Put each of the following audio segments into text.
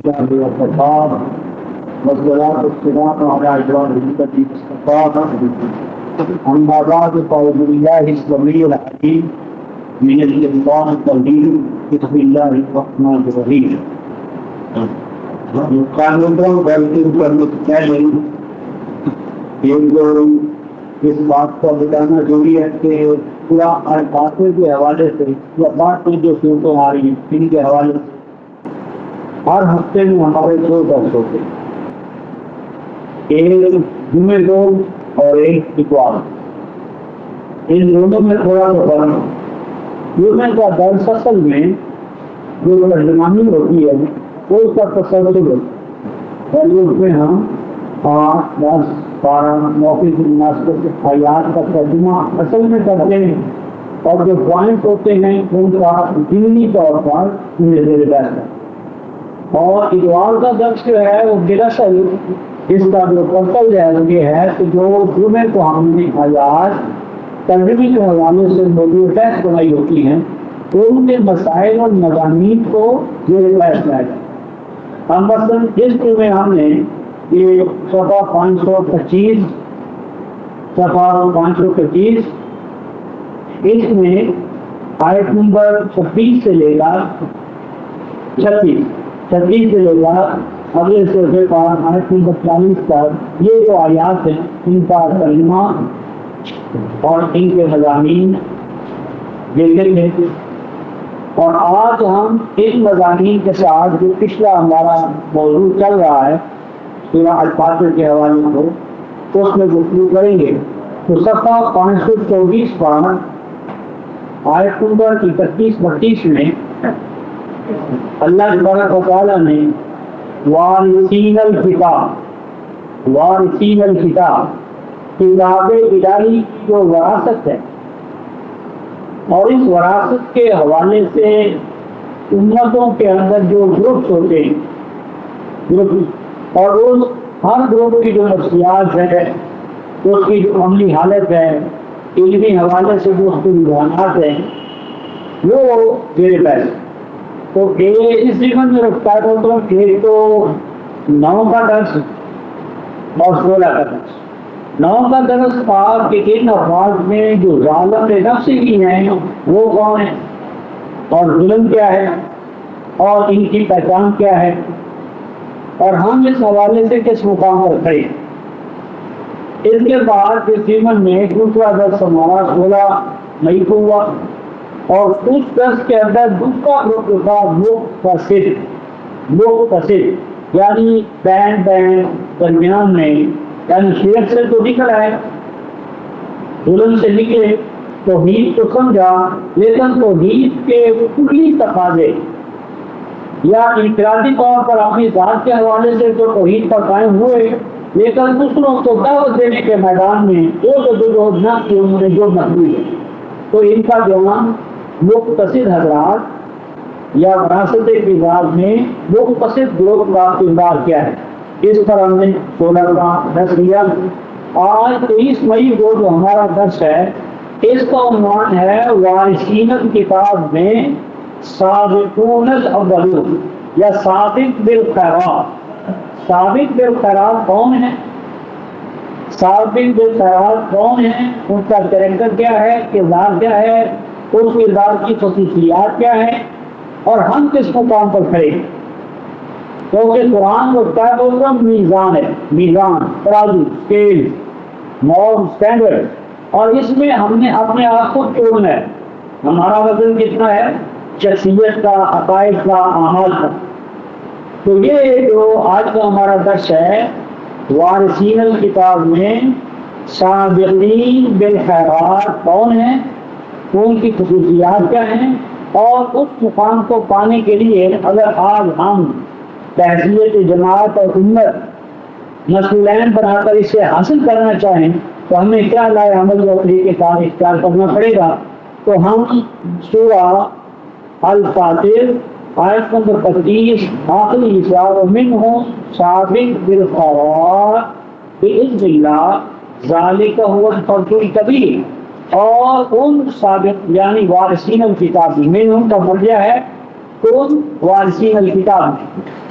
الشهر والصفار والصلاة والسلام على أشرف الأمة المصطفى. أما بعد فأعوذ بالله السميع العليم من الشيطان الرجيم. بسم الله الرحمن الرحيم. قانون غلطی پر متعلق اس بات کو بتانا ضروری ہے کہ پورا فاصلے کے حوالے سے یا بات میں جو صورتیں آ رہی ہیں ان کے حوالے سے ہر ہفتے میں ہمارے 2 درس ہوتے ہیں، ایک جمعے کو اور ایک اتوار۔ ان دونوں میں تھوڑا سا فرق۔ جمعے کا درس اصل میں جو ترجمانی ہوتی ہے وہ اس کا تسلسل ہے، یعنی اس میں ہم 8، 10، 12 موقع کی مناسبت سے آیات کا ترجمہ اصل میں کرتے ہیں اور جو پوائنٹ ہوتے ہیں ان کا ضمنی طور پر انہیں زیر بحث ہے۔ اور اتوار کا درس جو ہے وہ دراصل اس کا جو پرپل ہے وہ یہ ہے کہ جو جمعے کو ہم نے آیات ترجمے کے حوالے سے موضوع بحث بنائی ہوتی ہیں تو ان کے مسائل اور مضامین کو زیر بحث لایا جائے۔ ہم مثلاً اس میں ہم نے یہ صفحہ 525 اس میں آیت نمبر 26 سے لے کر 36 سے لے کر اگلے صفحے پر آیت نمبر 40 تک یہ جو آیات ہیں ان کا ترجمہ اور ان کے مضامین دیکھیں گے۔ اور آج ہم ان مضامین کے ساتھ جو پچھلا ہمارا موضوع چل رہا ہے سورہ الفاتر کے حوالے کو اس میں گفتگو کریں گے۔ تو صفحہ 524 پر آیت نمبر 31-32 میں اللہ تبارک و تعالیٰ نے وارثین الکتاب کتاب الہی کی جو وراثت ہے اور اس وراثت کے حوالے سے امتوں کے اندر جو گروپس ہوتے ہیں اور اس ہر گروپ کی جو نفسیات ہے اس کی جو عملی حالت ہے علمی حوالے سے جو اس کے رجحانات ہیں وہ زیر بحث۔ تو اس جگہ میں رکھتا ہے تو ایک تو 9 کا درس اور 16 کا درس۔ 9 کا درس پاک کہ ان افراد میں جو ظالم نفسی کی ہیں وہ کون ہیں اور ظلم کیا ہے اور ان کی پہچان کیا ہے اور ہم اس حوالے سے کس مقام پر کھڑے ہیں۔ اس کے بعد اس سیمن میں دوسرا درس ہمارا 16 مئی کو ہوا اور اس درس کے اندر دوسرا گروپ تھا مختصر یعنی بین درمیان میں، یعنی شرک سے تو نکل آئے، ظلم سے نکلے، توحید تو سمجھا لیکن توحید کے کلی تقاضے یا انفرادی طور پر اپنی ذات کے حوالے سے تو توحید پر قائم ہوئے لیکن دوسروں کو دعوت دینے کے میدان میں جو نہ کی انہوں نے جو محدود ہے۔ تو ان کا جوان مختصر حضرات یا وراثت کردار میں مختصر گروپ کا کردار کیا ہے اس پر ہم نے 16 کا درس لیا۔ آج 23 مئی کو جو ہمارا درس ہے اس کا عنوان ہے وارثین الکتاب میں سابقون الاولون یا سابق بالخیرات۔ سابق بالخیرات کون ہے؟ سابق بالخیرات کون ہے؟ ان کا کریکٹر کیا ہے، کردار کیا ہے، اس کردار کی خصوصیات کیا ہے اور ہم کس مقام پر کھڑے ہیں؟ کیونکہ قرآن وہ کا میزان ہے، میزان، ترازو، اسکیل، نارم، اسٹینڈرڈ، اور اس میں ہم نے اپنے آپ کو توڑنا ہے۔ ہمارا وزن کتنا ہے؟ شخصیت کا، عقائد کا، اعمال کا۔ تو یہ جو آج کا ہمارا درس ہے وارثین الکتاب میں سابقین بالخیرات کون ہیں، ان کی خصوصیات کیا ہیں اور اس مقام کو پانے کے لیے اگر آج ہم بحیثیت جماعت اور امت مسئولین بنا کر اسے حاصل کرنا چاہیں تو ہمیں کیا لائے عمل و طریقے کا اختیار کرنا پڑے گا۔ تو ہم سورہ الفاتر آیت نمبر 25 آخری حصہ ومنہم سابق بالخیرات بإذن اللہ ذالک هو الفضل الکبیر، اور ان سابق یعنی وارثین الکتاب میں ان کا مرجع ہے ان وارثین الکتاب میں،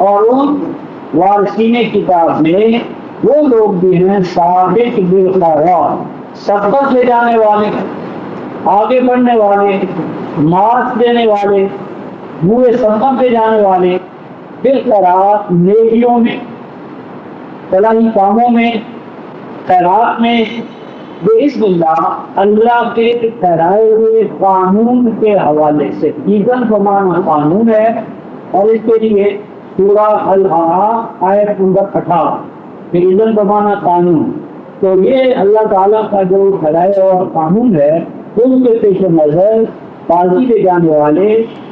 اور ان وارثین کتاب میں وہ لوگ بھی ہیں سابق بالخیرات، سبقت لے جانے والے، آگے بڑھنے والے، مارکس دینے والے، منہ سبقت لے جانے والے، بالخیرات نیکیوں میں، فلاحی کاموں میں، خیرات میں، بسم اللہ اللہ کے ٹھہرائے ہوئے قانون کے حوالے سے۔ ایزن بمانا قانون ہے، اور اس کے لیے سورہ الحاق آیت نمبر 58 ایزن بمانا قانون۔ تو یہ اللہ تعالیٰ کا جو ٹھہرائے اور قانون ہے اس کے پیش نظر بازی لے جانے والے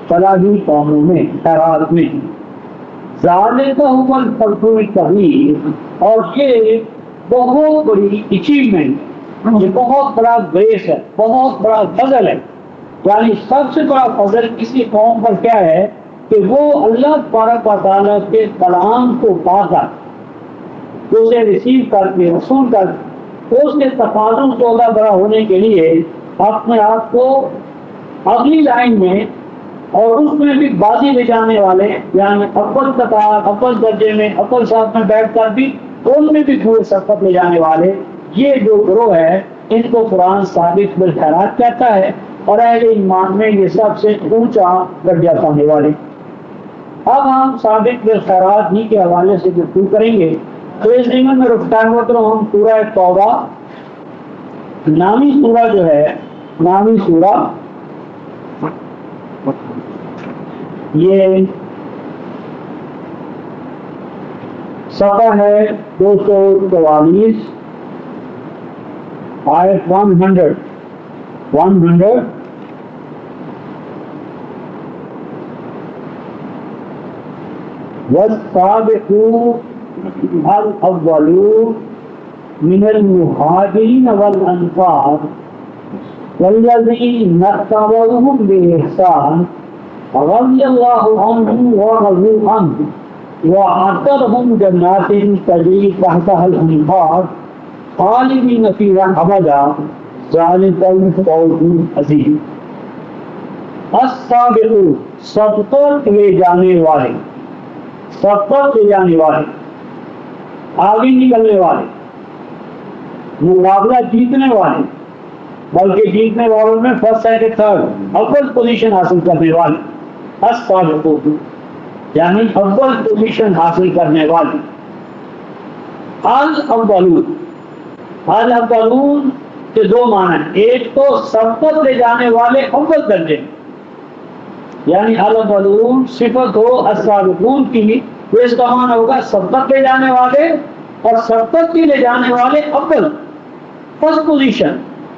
فلاحی کاموں میں، خیرات میں، ذالک هو الفضل الکبیر، اور یہ بہت بڑی اچیومنٹ، یہ بہت بڑا گریس ہے، بہت بڑا فضل ہے۔ یعنی سب سے بڑا فضل کسی قوم پر کیا ہے کہ وہ اللہ تبارک و تعالیٰ کے کلام کو پا کر اسے ریسیو کر کے رسول کر اس کے تقاضوں سے عہدہ برا ہونے کے لیے اپنے آپ کو اگلی لائن میں اور اس میں بھی بازی لے جانے والے، یعنی اول قطار، اول درجے میں، اول صف میں بیٹھ کر بھی ان میں بھی پورے سبقت لے جانے والے، یہ جو گروہ ہے ان کو قرآن سابق بالخیرات کہتا ہے، اور اہل ایمان میں یہ سب سے اونچا درجہ پانے والے۔ اب ہم سابق بالخیرات ہی کے حوالے سے گفتگو کریں گے، تو اس ضمن میں رفتار ہم سورہ توبہ نامی سورہ جو ہے، نامی سورہ یہ صفحہ ہے 244 آیت 100 والسابقون الأولون من المهاجرين والأنصار والذين اتبعوهم بإحسان رضي الله عنهم ورضوا عنه وأعد لهم جنات تجري تحتها الأنهار خالدين فيها أبدا ذلك الفوز العظيم۔ السابقون سبقت لے جانے والے، سبقت لے جانے والے، آگے نکلنے والے، مقابلہ جیتنے والے، بلکہ جیتنے والوں میں فرسٹ سیکنڈ تھرڈ اول پوزیشن حاصل کرنے والے، السابقون یعنی اول پوزیشن حاصل کرنے والے۔ الاولون، الاولون کے دو معنی ہیں، ایک تو سبقت لے جانے والے اول درجے، یعنی الاولون صفت ہو السابقون کی، تو اس کا معنی ہوگا سبقت لے جانے والے، اور سبقت کی لے جانے والے اول فرسٹ پوزیشن،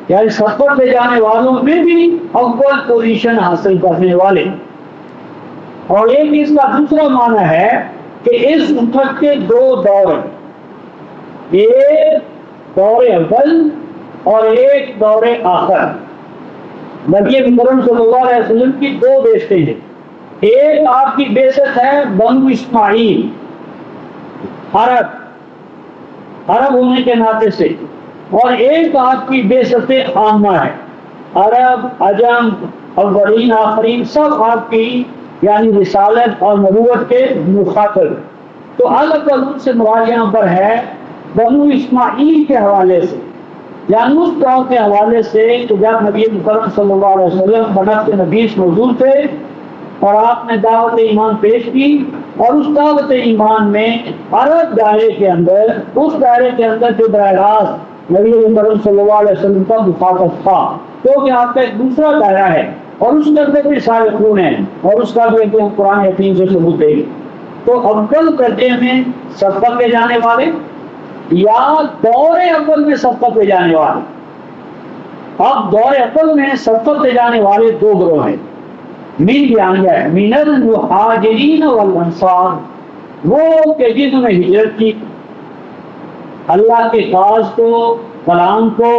یعنی سبقت لے جانے والوں میں بھی اول پوزیشن حاصل کرنے والے۔ اور ایک اس کا دوسرا معنی ہے کہ اس امت کے دو دور، ایک دور اول اور ایک دور آخر۔ نبی کریم صلی اللہ علیہ وسلم کی دو بیستیں ہیں، ایک آپ کی بیست ہے بنو اسماعیل، عرب ہونے کے ناطے سے، اور ایک آپ کی بیست عامہ ہے، عرب، عجم، اولین آخرین سب آپ کی یعنی رسالت اور نبوت کے مخاطب۔ تو الاولون سے مراد یہاں پر ہے بنو اسماعیل کے حوالے سے، یعنی اس دور کے حوالے سے کہ جب نبی مکرم صلی اللہ علیہ وسلم بنفس نبیس موجود تھے اور آپ نے دعوت ایمان پیش کی، اور اس دعوت ایمان میں عرب دائرے کے اندر، اس دائرے کے اندر جو براہ راست نبی مکرم صلی اللہ علیہ وسلم کا مخاطب تھا، کیونکہ آپ کا ایک دوسرا دائرہ ہے اور اس کے اندر بھی سابقون ہیں، اور اس کا بھی ہم قرآن حکیم سے ثبوت دیں گے۔ تو اول درجے میں سبقت لے جانے والے یا دور اول میں سبقت لے جانے والے۔ اب دور اول میں سبقت لے جانے والے دو گروہ ہیں، من المہاجرین والانصار، وہ کہ جنہوں نے ہجرت کی اللہ کے کاز کو، کلام کو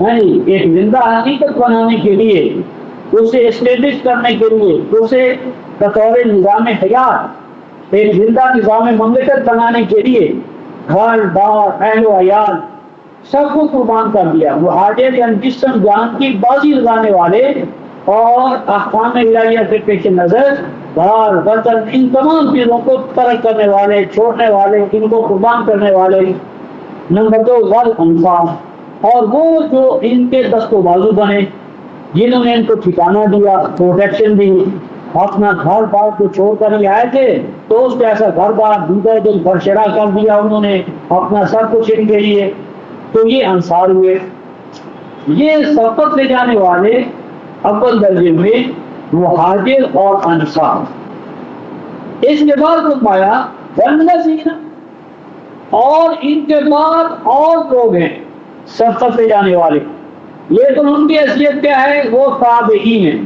ایک زندہ حقیقت بنانے کے لیے، اسے اسٹیبلش کرنے کے لیے، اسے بطور نظام حیات ایک زندہ نظام مملکت بنانے کے لیے گھر بار اہل و عیال سب کو قربان کر دیا۔ وہ حاجر یعنی جسم جان کی بازی لگانے والے اور احکام الہیہ سے پیش نظر بار برتن ان تمام چیزوں کو ترک کرنے والے، چھوڑنے والے، ان کو قربان کرنے والے۔ نمبر 2 والانصاف، اور وہ جو ان کے دست و بازو بنے، جنہوں نے ان کو ٹھکانہ دیا، پروٹیکشن دی، اپنا گھر بار کو چھوڑ کر ہی آئے تھے تو اس پہ ایسا گھر بار دوسرے دن برشرا کر دیا انہوں نے اپنا سب کچھ ان کے لیے، تو یہ انصار ہوئے۔ یہ سبقت لے جانے والے اول درجے میں مہاجر اور انصار۔ اس کے بعد فرمایا والذین، اور ان کے بعد اور لوگ ہیں سبقت لے جانے والے، لیکن ان کی حیثیت کیا ہے؟ وہ تابعین ہیں۔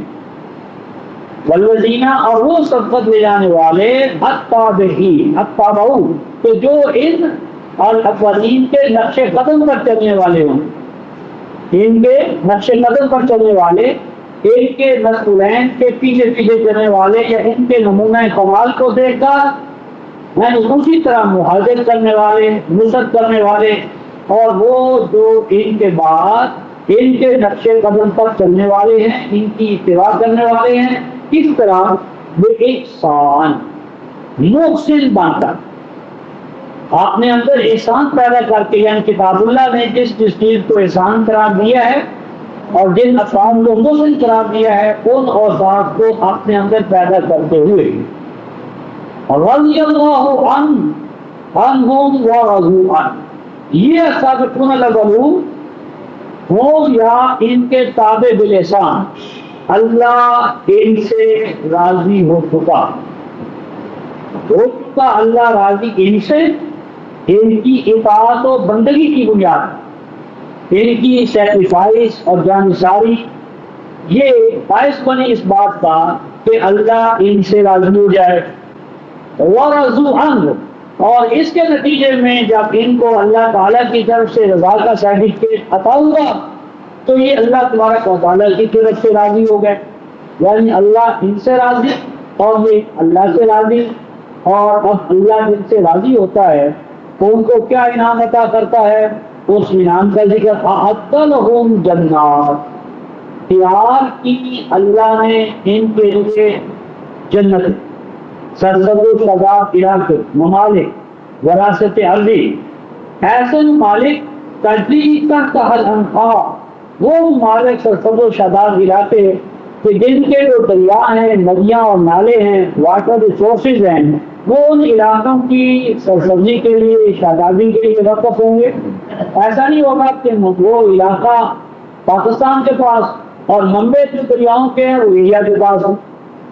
والذین، اور وہ سبقت لے جانے والے التابعین، التابعون، کہ جو ان الاولین کے نقش قدم پر چلنے والے ہوں، ان کے نقش قدم پر چلنے والے، ان کے نسلین کے پیچھے پیچھے چلنے والے، یا ان کے نمونہ کمال کو دیکھ کر یعنی اسی طرح مہاجر کرنے والے، نصرت کرنے والے، اور وہ جو ان کے بعد ان کے نقش قدم پر چلنے والے ہیں، ان کی اتباع کرنے والے ہیں، کس طرح؟ بے احسان، محسن بن کر، آپ نے اندر احسان پیدا کر کے، یعنی کتاب اللہ نے جس جس چیز کو احسان قرار دیا ہے اور جن افعال کو محسن قرار دیا ہے، ان اوصاف کو اپنے اندر پیدا کرتے ہوئے رضی اللہ عنہم ورضوا عنہ، یہ سابقون الاولون ہوں یا ان کے تابع بالاحسان، اللہ ان سے راضی ہو چکا اللہ راضی ان سے، ان کی اطاعت و بندگی کی بنیاد، ان کی سیکریفائس اور جانثاری، یہ باعث بنی اس بات کا کہ اللہ ان سے راضی ہو جائے۔ ورضوا عنہ، اور اس کے نتیجے میں جب ان کو اللہ تعالیٰ کی طرف سے رضا کا سرٹیفکیٹ عطا ہوا تو یہ اللہ تبارک و تعالیٰ کی طرف سے راضی ہو گئے، یعنی اللہ ان سے راضی اور یہ اللہ سے راضی، اور اب اللہ جن سے راضی ہوتا ہے تو ان کو کیا انعام عطا کرتا ہے؟ اس انعام کا ذکر اعد لہم جنات، تیار کی اللہ نے ان کے لیے جنت، سرسبز و شاداب علاقے، ممالک، وراثت ارضی، ایسے ممالک تجری تحتہا الانہار، وہ ممالک سرسبز و شاداب علاقے کہ جن کے جو دریا ہیں، ندیاں اور نالے ہیں، واٹر ریسورسز ہیں، وہ ان علاقوں کی سرسبزی کے لیے، شادابی کے لیے وقف ہوں گے۔ ایسا نہیں ہوگا کہ وہ علاقہ پاکستان کے پاس اور منبع جو دریاؤں کے ہیں وہ انڈیا کے پاس ہوں،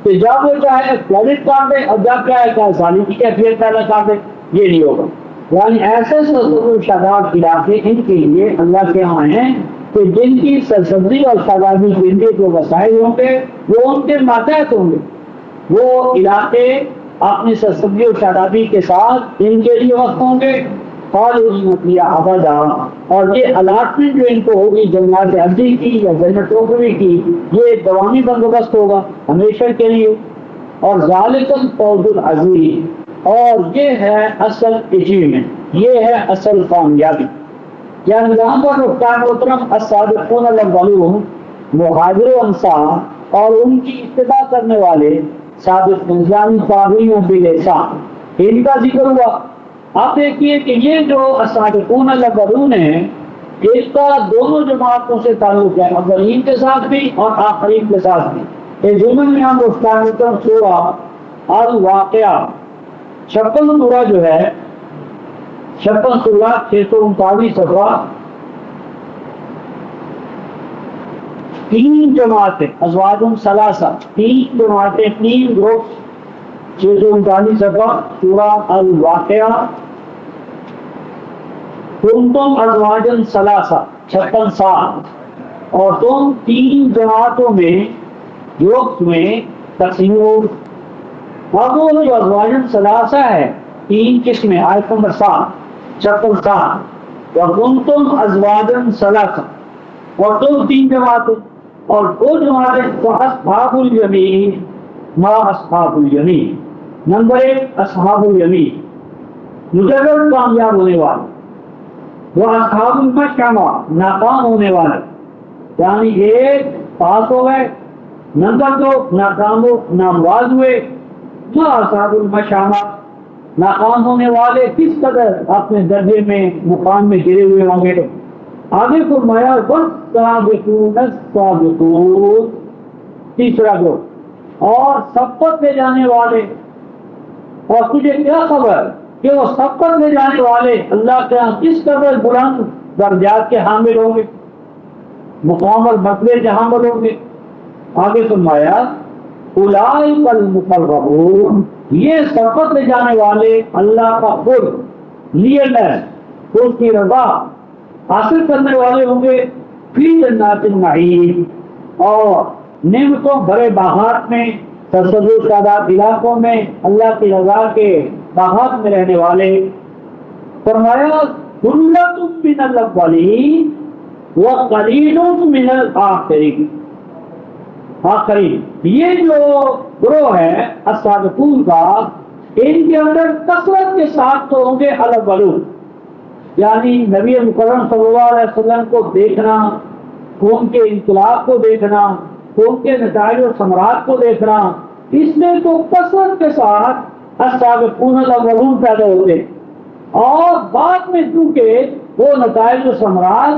کہ جب وہ چاہے کریڈٹ کر دے اور جب چاہے سالی کی کیفیت پیدا کر دے، یہ نہیں ہوگا۔ یعنی ایسے سرسبز و شاداب علاقے ان کے لیے اللہ کے ہاں ہیں کہ جن کی سرسبزی اور شادابی کے لیے جو وسائل ہوں گے وہ ان کے ماتحت ہوں گے، وہ علاقے اپنی سرسبزی اور شادابی کے ساتھ ان کے لیے وقت ہوں گے، خالدین ابدا، اور یہ الاٹمنٹ جو ان کو ہوگی جنات ارضی کی یا جنت اخروی کی، یہ دوامی بندوبست ہوگا ہمیشہ کے لیے، اور ذالک الفوز العظیم، اور یہ ہے اصل اچیومنٹ، یہ ہے اصل کامیابی۔ یعنی یہاں پر رفتار محترم السابقون الاولون، مہاجر و انصار اور ان کی اتباع کرنے والے سابق یعنی تابعین بالاحسان، ان کا ذکر ہوا۔ آپ دیکھیے کہ یہ جو السابقون الاولون ہیں، اس کا دونوں جماعتوں سے تعلق ہے، اولین کے ساتھ بھی اور آخرین کے ساتھ بھی۔ اس ضمن میں ہم رفتار محترم سورہ الواقعہ 56 سورہ جو ہے، 56 سورہ 639 صفحہ، 3 جماعتیں ازواج ثلاثہ، 3 جماعتیں، 3 گروپ، 639 صفحہ سورہ الواقعہ، تم ازواج ثلاثہ 56 سال، اور تم 3 جماعتوں میں گروپ میں تقسیم ہو۔ اب وہ جو ازواج ثلاثہ ہے، 3 قسمیں، آیت نمبر 7 56 سال، اور تم ازواج ثلاثہ، اور تم 3 جماعتیں، اور 2 جماعتیں، اصحاب الیمین ما اصحاب الیمین۔ نمبر 1 اصحاب الیمین، مجرد کامیاب ہونے والے، وہ اصحاب المشأمہ، ناکام ہونے والے، یعنی ایک پاس ہو گئے نمبر 2 ناکام و نامواز ہوئے، ما اصحاب المشامہ، ناکام ہونے والے کس قدر اپنے درجے میں مقام میں گرے ہوئے ہوں گے۔ آگے فرمایا والسابقون السابقون، تیسرا گروہ، اور سبقت لے جانے والے۔ اور تجھے کیا خبر کہ وہ سبقت لے جانے والے اللہ کے ہاں کس قدر بلند درجات کے حامل ہوں گے، مقام اور مرتبے کے حامل ہوں گے۔ آگے فرمایا اولئک المقربون، یہ سبقت لے جانے والے اللہ کا قرب، نیرنس، اس کی رضا حاصل کرنے والے ہوں گے، فی جنات النعیم، اور نعمتوں بھرے باغات میں، سرسبز شاداب علاقوں میں، اللہ کی رضا کے باغات میں رہنے والے۔ فرمایا ثلۃ من الاولین وقلیل من الآخرین، آخرین یہ جو گروہ ہے السابقون کا، ان کے اندر کثرت کے ساتھ تو ہوں گے الاولون، یعنی نبی مکرم صلی اللہ علیہ وسلم کو دیکھنا، ان کے انقلاب کو دیکھنا، ان کے نتائج و ثمرات کو دیکھنا، اس میں تو کثرت کے ساتھ السابقون الاولون پیدا ہوتے، اور بعد میں چونکہ وہ نتائج و ثمرات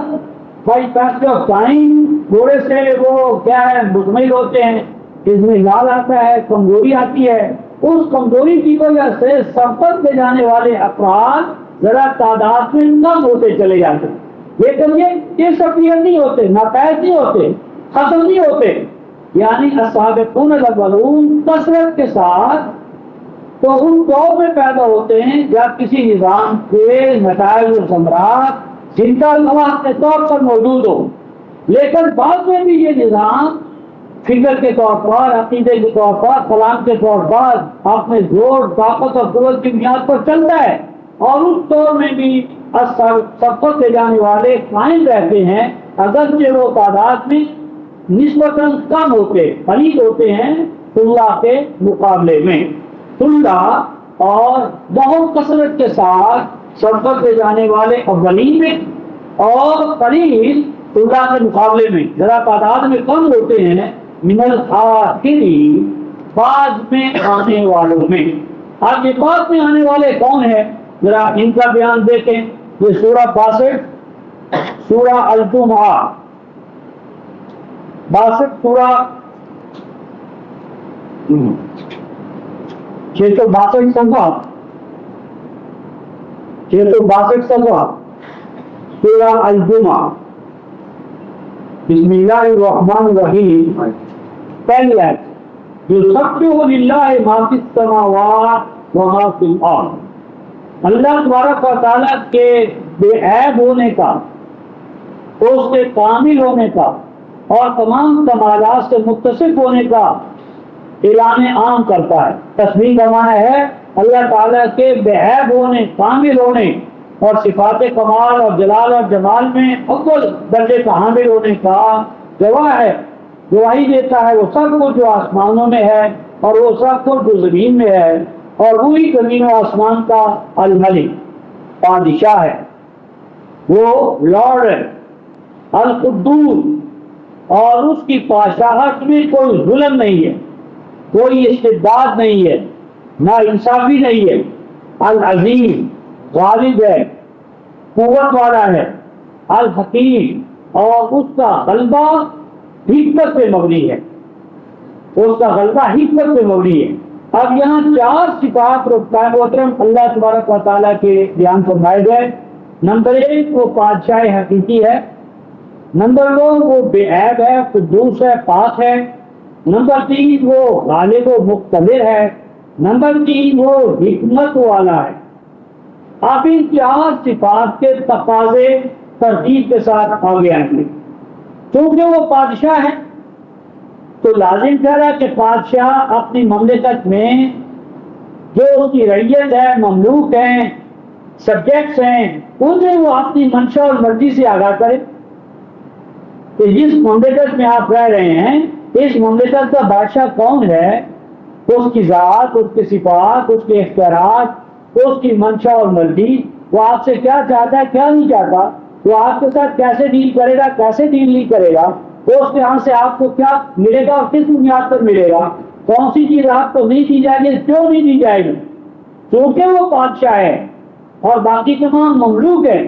بائی پیسٹ آف ٹائم تھوڑے سے وہ کیا ہے مزمل ہوتے ہیں، اضمحلال آتا ہے، کمزوری آتی ہے، اس کمزوری کی وجہ سے سبقت لے جانے والے افراد ذرا تعداد میں کم ہوتے چلے جاتے، لیکن یہ سب نہیں ہوتے، نتائج نہیں ہوتے، ختم نہیں ہوتے، یعنی السابقون الاولون کثرت کے ساتھ تو ان دور میں پیدا ہوتے ہیں جب کسی نظام کے نتائج و ثمرات زندہ گواہ کے طور پر موجود ہو، لیکن بعد میں بھی یہ نظام فکر کے طور پر، عقیدے کے طور پر، کلام کے طور پر اپنے زور، طاقت اور قوت کی بنیاد پر چلتا ہے، اور اس دور میں بھی سبقت لے جانے والے قائم رہتے ہیں، اگرچہ وہ تعداد میں نسبتاً کم ہوتے، قلیل ہوتے ہیں اللہ کے مقابلے میں۔ اللہ اور بہت کثرت کے ساتھ سبقت لے جانے والے اولین میں، اور قلیل اللہ کے مقابلے میں ذرا تعداد میں کم ہوتے ہیں من الآخرین، بعد میں آنے والوں میں۔ اب یہ بعد میں آنے والے کون ہیں، ذرا ان کا بیان دیکھیں۔ یہ سورہ 62، سورہ الجمعہ 62 سورہ 662 صفحہ، 662 صفحہ، سورہ الجمعہ۔ بسم اللہ الرحمن الرحیم۔ پہلی آیت، یسبح للہ ما فی السماوات وما فی الارض، اللہ تبارک و تعالیٰ کے بے عیب ہونے کا، اس کے کامل ہونے کا اور تمام کمالات سے متصف ہونے کا اعلان عام کرتا ہے۔ تسبیح کا معنی ہے اللہ تعالیٰ کے بے عیب ہونے، کامل ہونے اور صفات کمال اور جلال اور جمال میں اول درجے کا حامل ہونے کا گواہ ہے، گواہی دیتا ہے وہ سب کچھ جو آسمانوں میں ہے اور وہ سب کچھ جو زمین میں ہے، اور وہی زمین و آسمان کا الملک، بادشاہ ہے، وہ لارڈ ہے، القدوس، اور اس کی بادشاہت میں کوئی ظلم نہیں ہے، کوئی استبداد نہیں ہے، نا انصافی نہیں ہے، العظیم، غالب ہے، قوت والا ہے، الحکیم، اور اس کا غلبہ حکمت پہ مبنی ہے، اس کا غلبہ حکمت پہ مبنی ہے۔ اب یہاں 4 صفات محترم اللہ تبارک و تعالیٰ کے بیان فرمائے گئے۔ نمبر 1 وہ بادشاہ حقیقی ہے، نمبر 2 وہ بے عیب ہے، قدوس ہے، پاک ہے، نمبر 3 وہ غالب و مقتدر ہے، نمبر 3 وہ حکمت والا ہے۔ آپ ان 4 صفات کے تقاضے ترتیب کے ساتھ آگے آئیں گے۔ کیونکہ وہ بادشاہ ہے تو لازم ٹھہرا کہ بادشاہ اپنی مملکت میں جو اس کی رعیت ہے، مملوک ہیں، سبجیکٹس ہیں، انہیں وہ اپنی منشا اور مرضی سے آگاہ کرے کہ جس مملکت میں آپ رہ رہے ہیں اس مملکت کا بادشاہ کون ہے، اس کی ذات، اس کی صفات، اس کے اختیارات، اس کی منشا اور مرضی، وہ آپ سے کیا چاہتا ہے، کیا نہیں چاہتا، وہ آپ کے ساتھ کیسے ڈیل کرے گا، کیسے ڈیل نہیں کرے گا، تو اس کے یہاں سے آپ کو کیا ملے گا اور کس بنیاد پر ملے گا؟ کون سی چیز آپ کو نہیں دی جائے گی، کیوں نہیں دی جائے گی؟ کیونکہ وہ بادشاہ ہے اور باقی تمام مملوک ہیں۔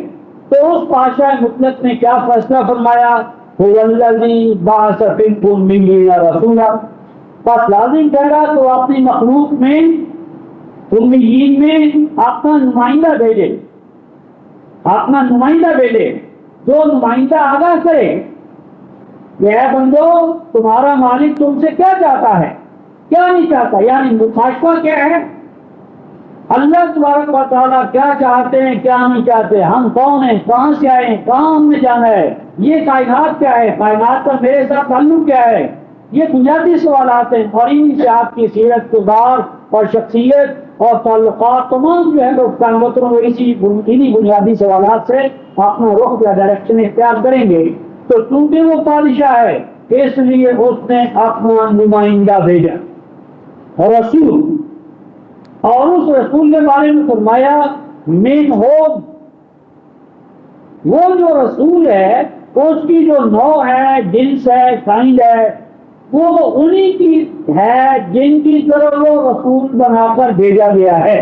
تو اس بادشاہ مطلق نے کیا فیصلہ فرمایا؟ هو الذی بعث فی الأمیین رسولا، بس لازم ٹھہرا تو اپنی مخلوق میں امیین میں اپنا نمائندہ بھیجے، اپنا نمائندہ بھیجے جو نمائندہ آگاہ کرے کہ اے بندو تمہارا مالک تم سے کیا چاہتا ہے، کیا نہیں چاہتا، یعنی مخاطبہ کیا ہے، اللہ تبارک و تعالیٰ کیا چاہتے ہیں کیا نہیں چاہتے، ہم کون ہیں، کہاں سے آئے ہیں، کہاں ہم نے جانا ہے، یہ کائنات کیا ہے، کائنات کا میرے ساتھ تعلق کیا ہے، یہ بنیادی سوالات ہیں، اور انہی سے آپ کی سیرت کردار اور شخصیت اور تعلقات تمام جو ہے وہ قیامتوں میں انہی بنیادی سوالات سے اپنا رخ یا ڈائریکشن اختیار کریں گے۔ تو چونکہ وہ بادشاہ ہے اس لیے اس نے اپنا نمائندہ بھیجا رسول، اور اس رسول کے بارے میں فرمایا من ہو، وہ جو رسول ہے اس کی جو نوع ہے، جنس ہے، کائنڈ ہے، وہ انہی کی ہے جن کی طرف وہ رسول بنا کر بھیجا گیا ہے۔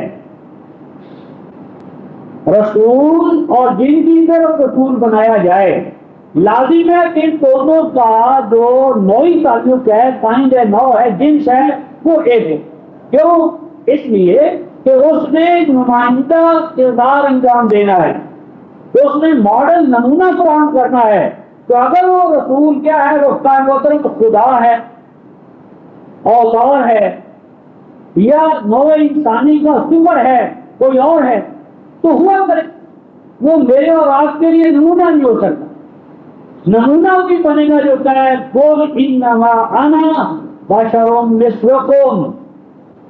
رسول اور جن کی طرف رسول بنایا جائے، لازم ہے کہ ان دونوں کا جو نوعی تعلق ہے، کائنڈ ہے، نوع ہے، جنس ہے، وہ ایک ہے۔ کیوں؟ اس لیے کہ اس نے نمائندہ کردار انجام دینا ہے، اس نے ماڈل نمونہ فراہم کرنا ہے۔ تو اگر وہ رسول کیا ہے، وہ قائم خدا ہے، اوتار ہے، یا نوع انسانی کا سور ہے، کوئی اور ہے، تو ہوا کرے، وہ میرے اور آپ کے لیے نمونہ نہیں ہو سکتا۔ نمونہ بھی بنے گا جو کہا ہے قل انما انا بشر مثلکم،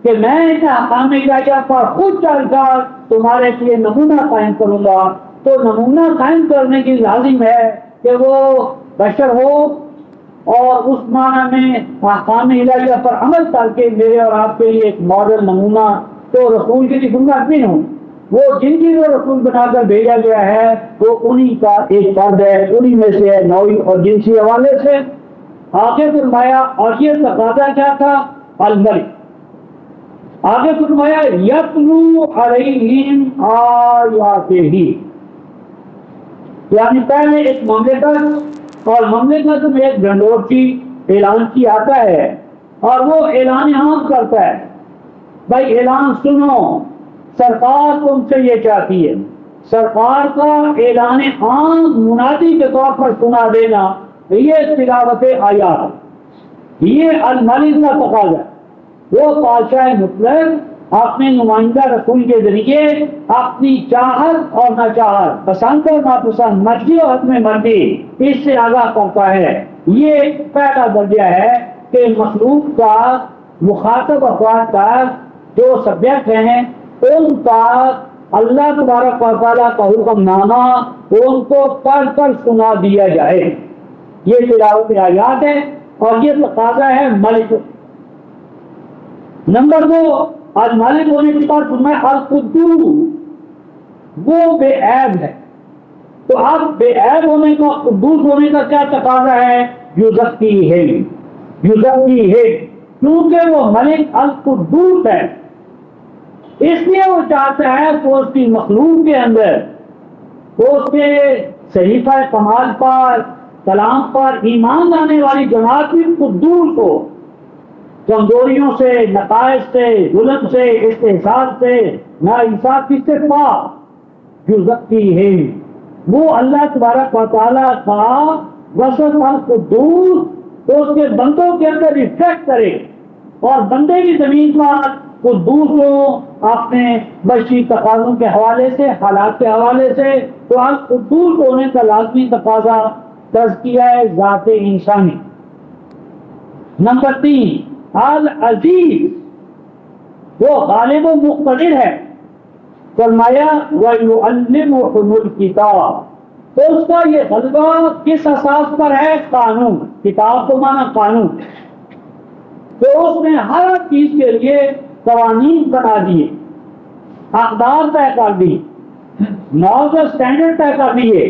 کہ میں اس احکام الہیہ پر خود چل کر تمہارے لیے نمونہ قائم کروں گا۔ تو نمونہ قائم کرنے کی لازم ہے کہ وہ بشر ہو اور اس معنی میں احکام الہیہ پر عمل کر کے میرے اور آپ کے لیے ایک ماڈل نمونہ تو رسول کے لیے گناہ بھی ہوں۔ وہ جن کی جو رسول بنا کر بھیجا گیا ہے وہ انہی کا ایک فرد ہے، انہی میں سے ہے، نوعی اور جنسی حوالے سے۔ آگے فرمایا، اور یہ تقاضا کیا تھا؟ الملک۔ آگے فرمایا یتلو علیہم آیاتہ، یعنی پہلے ایک مملکت، اور مملکت میں ایک گھنڈور کی اعلان کی آتا ہے، اور وہ اعلان عام کرتا ہے، بھائی اعلان سنو، سرکار تم سے یہ چاہتی ہے۔ سرکار کا اعلان عام منادی کے طور پر سنا دینا، یہ تلاوت آیات، یہ الملک کا تقاضا۔ وہ بادشاہ مطلق اپنے نمائندہ رسول کے ذریعے اپنی چاہت اور ناچاہت، پسند اور ناپسند، مرضی اور حتم مرضی، اس سے آگاہ کرتا ہے۔ یہ پہلا درجہ ہے کہ مخلوق کا مخاطب افراد کا جو سبجیکٹ ہیں ان کا اللہ تبارک و تعالیٰ کا حکم نامہ ان کو پڑھ کر سنا دیا جائے، یہ تلاوت آیات ہے، اور یہ تقاضا ہے ملک۔ نمبر 2، الملک ہونے کے بعد فرمایا القدوس، وہ بے عیب ہے۔ تو اب بے عیب ہونے کا، قدوس ہونے کا کیا تقاضا ہے؟ یزکی ہے، یزکی ہے، کیونکہ وہ ملک القدوس ہے، اس لیے وہ چاہتا ہے کہ اس کی مخلوق کے اندر اس کے صحیفہ کمال پر، کلام پر ایمان لانے والی جماعت بھی قدوس ہو، کمزوریوں سے، نقائص سے، ظلم سے، استحصال سے، ناانصافی سے پاک۔ یزکی ہے، وہ اللہ تبارک و تعالیٰ کا وصف القدوس تو اس کے بندوں کے اندر ریفلیکٹ کرے، اور بندے کی زمین پر قدوس ہو اپنے بشری تقاضوں کے حوالے سے، حالات کے حوالے سے۔ تو القدوس ہونے کا لازمی تقاضا تزکیہ ذات انسانی۔ نمبر 3، العزیز، وہ غالب و مقتدر ہے۔ فرمایا وَيُعَلِّمُهُمُ الْكِتَابَ، تو اس کا یہ غلبہ کس اساس پر ہے؟ قانون، کتاب کو مانا قانون۔ تو اس نے ہر چیز کے لیے قوانین بنا دیے، اقدار طے کر دی، نارمز اور اسٹینڈرڈ طے کر دیے،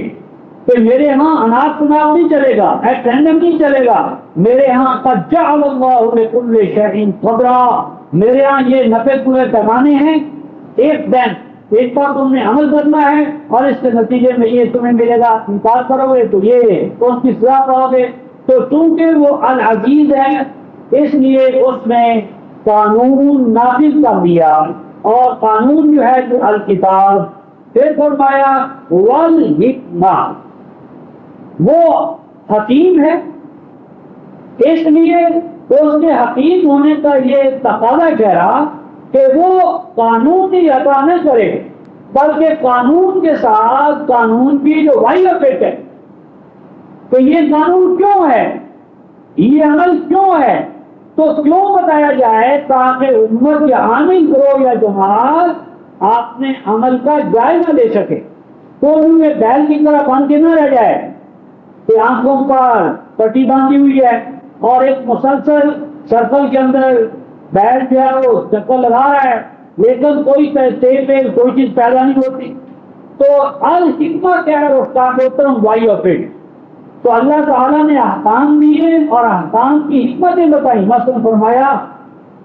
کہ میرے ہاں اناج چناؤ نہیں چلے گا، ایٹ رینڈم نہیں چلے گا، میرے ہاں قد جعل اللہ لکل شیء قدرا، میرے ہاں یہ نفع پورے پیمانے ہیں، ایک دن ایک بار تم نے عمل کرنا ہے اور اس کے نتیجے میں یہ تمہیں ملے گا، انکار کرو گے تو یہ تو اس کی سزا پاؤ گے۔ تو چونکہ وہ العزیز ہے اس لیے اس نے قانون نافذ کر دیا، اور قانون جو ہے جو الکتاب، پھر فرمایا والحکمہ، وہ حکیم ہے، اس لیے اس کے حکیم ہونے کا یہ تقاضا ٹھہرا کہ وہ قانون کی ادا نہ کرے بلکہ قانون کے ساتھ قانون کی جو وائلٹ ہے، تو یہ قانون کیوں ہے، یہ عمل کیوں ہے، تو کیوں بتایا جائے تاکہ امت کے عامل گروہ یا جماعت اپنے عمل کا جائزہ لے سکے، تو ان میں بیل کی طرح بن کے نہ رہ جائے کہ آنکھوں پر پٹی باندھی ہوئی ہے اور ایک مسلسل سرکل کے اندر بیل جو ہے وہ چکر لگا رہا ہے لیکن کوئی کوئی چیز پیدا نہیں ہوتی۔ تو الحکمہ کیا ہے، محترم وائی آف اٹ، تو اللہ تعالیٰ نے احکام دیے اور احکام کی حکمتیں بتائی، مثلا فرمایا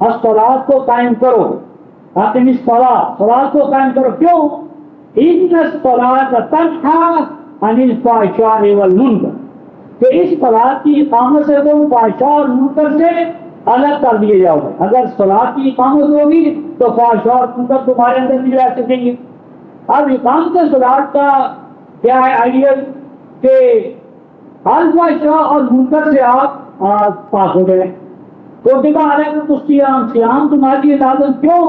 الصلاۃ کو قائم کرو، اقم الصلاۃ، صلاۃ کو قائم کرو، کیوں؟ ان الصلاۃ تنہی عن الفحشاء والمنکر، کہ اس صلاۃ کی اقامت سے تم فحشاء اور منکر سے الگ کر دیے جاؤ گے۔ اگر صلاۃ کی اقامت ہوگی تو فحشاء اور منکر تمہارے اندر نہیں رہ سکیں گے۔ اب اقامت صلاۃ کا کیا ہے آئیڈیل کہ الفحشاء اور منکر سے آپ پاک ہو گئے۔ کتب علیکم الصیام، صیام تمہاری اجازت کیوں؟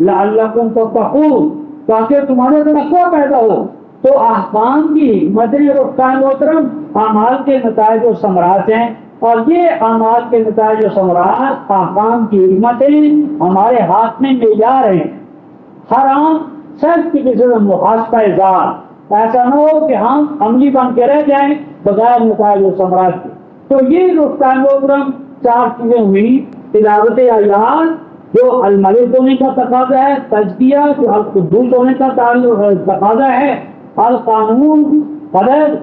لعلکم تتقون، تاکہ تمہارے اندر تقویٰ پیدا ہو۔ تو احکام کی حکمتیں اور محترم اعمال کے نتائج و ثمرات ہیں، اور یہ اعمال کے نتائج و ثمرات احکام کی حکمتیں ہمارے ہاتھ میں معیار ہیں۔ حرام سیلف کرٹیسزم، محاسبہ ذات، ایسا نہ ہو کہ ہم عملی بن کے رہ جائیں بغیر نتائج و ثمرات کے۔ تو یہ محترم چار چیزیں ہوئی، تلاوت آیات جو الملک ہونے کا تقاضا ہے، تزکیہ جو القدوس ہونے کا تقاضا ہے، القانون قدر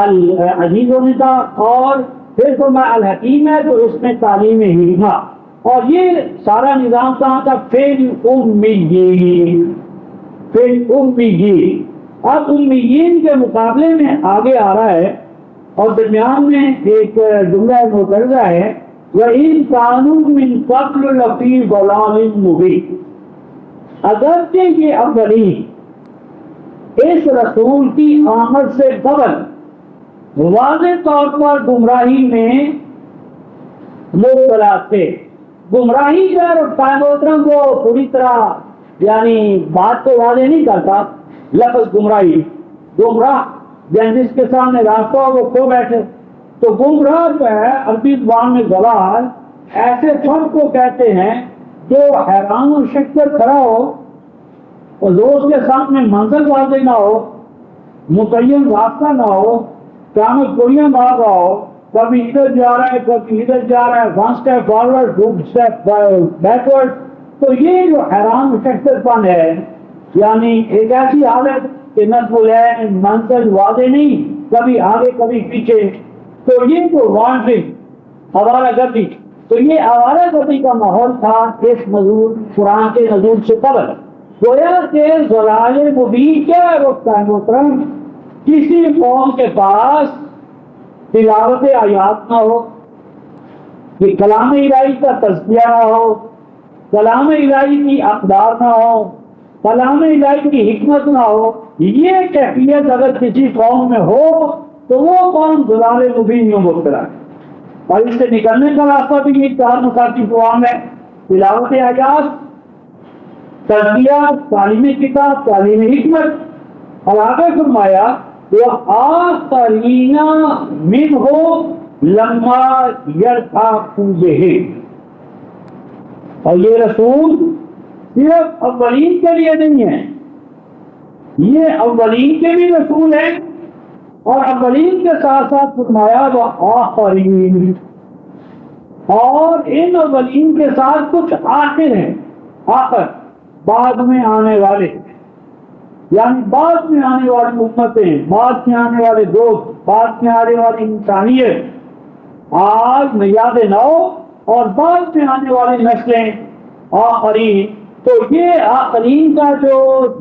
العزیز ہونے کا، اور پھر تو میں الحکیم ہے تو اس میں تعلیم حکمہ، اور یہ سارا نظام کہاں کا؟ فی امیین، فی امیین۔ اب امیین کے مقابلے میں آگے آ رہا ہے اور درمیان میں ایک جملہ معترضہ ہے، وَإِن كَانُوا مِن قَبْلُ لَفِي ضَلَالٍ مُبِينٍ، اگرچہ یہ اولین اس رسول کی آمد سے قبل واضح طور پر گمراہی میں مبتلا تھے۔ گمراہی جو ہے محترم وہ پوری طرح یعنی بات کو واضح نہیں کرتا، لفظ گمراہی، گمراہ یعنی جس کے سامنے راستہ ہو وہ کھو بیٹھے، تو گمراہ جو ہے عربی زبان میں ضلال ایسے فرد کو کہتے ہیں جو حیران و شک پر کھڑا ہو اور دوست کے سامنے منزل واضح نہ ہو، متعین راستہ نہ ہو، کام گولیاں مار رہا ہو، کبھی ادھر جا رہا ہے کبھی ادھر جا رہا ہے، 1 اسٹیپ فارورڈ 2 اسٹیپ بیکورڈ۔ تو یہ جو حیران و شک پن ہے، یعنی ایک ایسی حالت کہ نظم ہے، منزل واضح نہیں، کبھی آگے کبھی پیچھے، تو یہ جو وانڈرنگ حوالہ گردی، تو یہ حوالہ گردی کا ماحول تھا اس نزول قرآن کے نزول سے قبل۔ گویا کہ ضلال مبین کیا ہے محترم؟ کسی قوم کے پاس تلاوت آیات نہ ہو، کہ کلام الہی کا تزکیہ نہ ہو، کلام الہی کی اقدار نہ ہو، کلام الہی کی حکمت نہ ہو، یہ کیفیت اگر کسی قوم میں ہو تو وہ قوم ضلال مبین میں مبتلا ہے۔ اور اس سے نکلنے کا راستہ بھی یہ 4 مکاتی قوام ہے: تلاوت آیات، تزکیہ، تعلیم کتاب، تعلیم حکمت، اور آگے فرمایا وَآخَرِينَ مِنْهُمْ لَمَّا يَلْحَقُوا بِهِمْ، اور یہ رسول صرف اولین کے لیے نہیں ہے، یہ اولین کے بھی رسول ہیں، اور اولین کے ساتھ ساتھ فرمایا وَآخَرِينَ، اور ان اولین کے ساتھ کچھ آخر ہیں، آخر بعد میں آنے والے، یعنی بعد میں آنے والی امتیں، بعد میں آنے والے دوست، بعد میں آنے والی انسانیت آج میاد نو اور بعد میں آنے والی نسلیں آخرین. تو یہ آخرین کا جو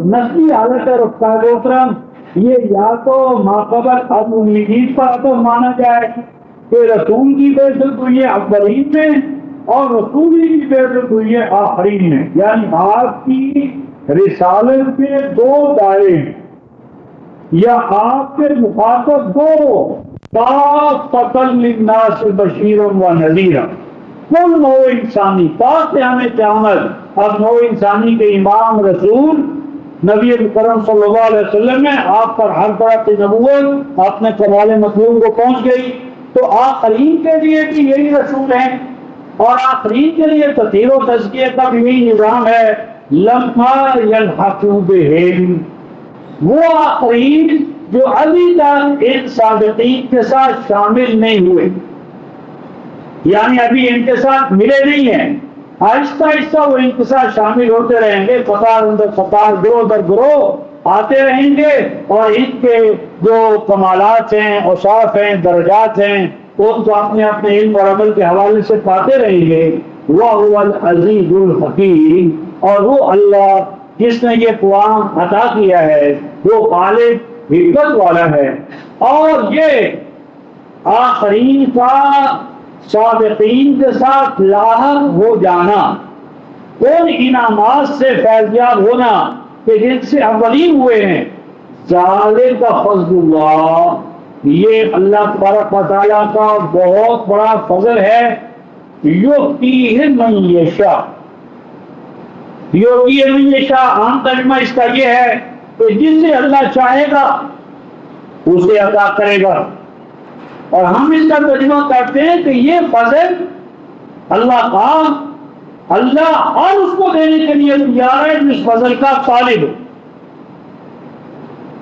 نسلی حالت ہے رفتار محترم، یہ یا تو ماقبل اب امیدید پر تو مانا جائے کہ رسول کی بعثت ہوئی ہے اولین میں اور رسول کی بعثت ہوئی ہے آخرین میں. یعنی آپ کی رسالت کے دو دائرے ہیں یا آپ کے مخاطب دو، کافۃ للناس بشیر و نذیر. کل نو انسانی پاک قیامت قیامت اب نو انسانی کے امام رسول نبی کرم صلی اللہ علیہ وسلم میں آپ پر ہر طرح کی نبوت اپنے کمال مطلوب کو پہنچ گئی. تو آخرین کے لیے بھی یہی رسول ہیں اور آخرین کے لیے تطہیر و تزکیہ کا بھی یہی نظام ہے. لما یلحقوا بہم، وہ آخرین جو ابھی تک ان سابقین کے ساتھ شامل نہیں ہوئے، یعنی ابھی ان کے ساتھ ملے نہیں ہیں، آہستہ آہستہ وہ ان کے ساتھ شامل ہوتے رہیں گے، قطار اندر قطار، گروہ در گروہ آتے رہیں گے اور ان کے جو کمالات ہیں، اوصاف ہیں، درجات ہیں، وہ تو اپنے اپنے علم اور عمل کے حوالے سے پاتے رہیں گے. وَهُوَ الْعَزِيزُ الْحَكِيمُ، اور وہ اللہ جس نے یہ قوام عطا کیا ہے وہ غالب حکمت والا ہے. اور یہ آخرین کا سابقین کے ساتھ لاحق ہو جانا، ان انعامات سے فیضیاب ہونا کہ جن سے اولین ہوئے ہیں، ذالک فضل اللہ، یہ اللہ تبارک و تعالیٰ کا بہت بڑا فضل ہے. یؤتیہ من یشاء، یؤتیہ من یشاء عام ترجمہ اس کا یہ ہے کہ جس سے اللہ چاہے گا اسے عطا کرے گا. اور ہم اس کا ترجمہ کرتے ہیں کہ یہ فضل اللہ کا، اللہ اور اس کو دینے کے لیے تیار ہے جس فضل کا طالب.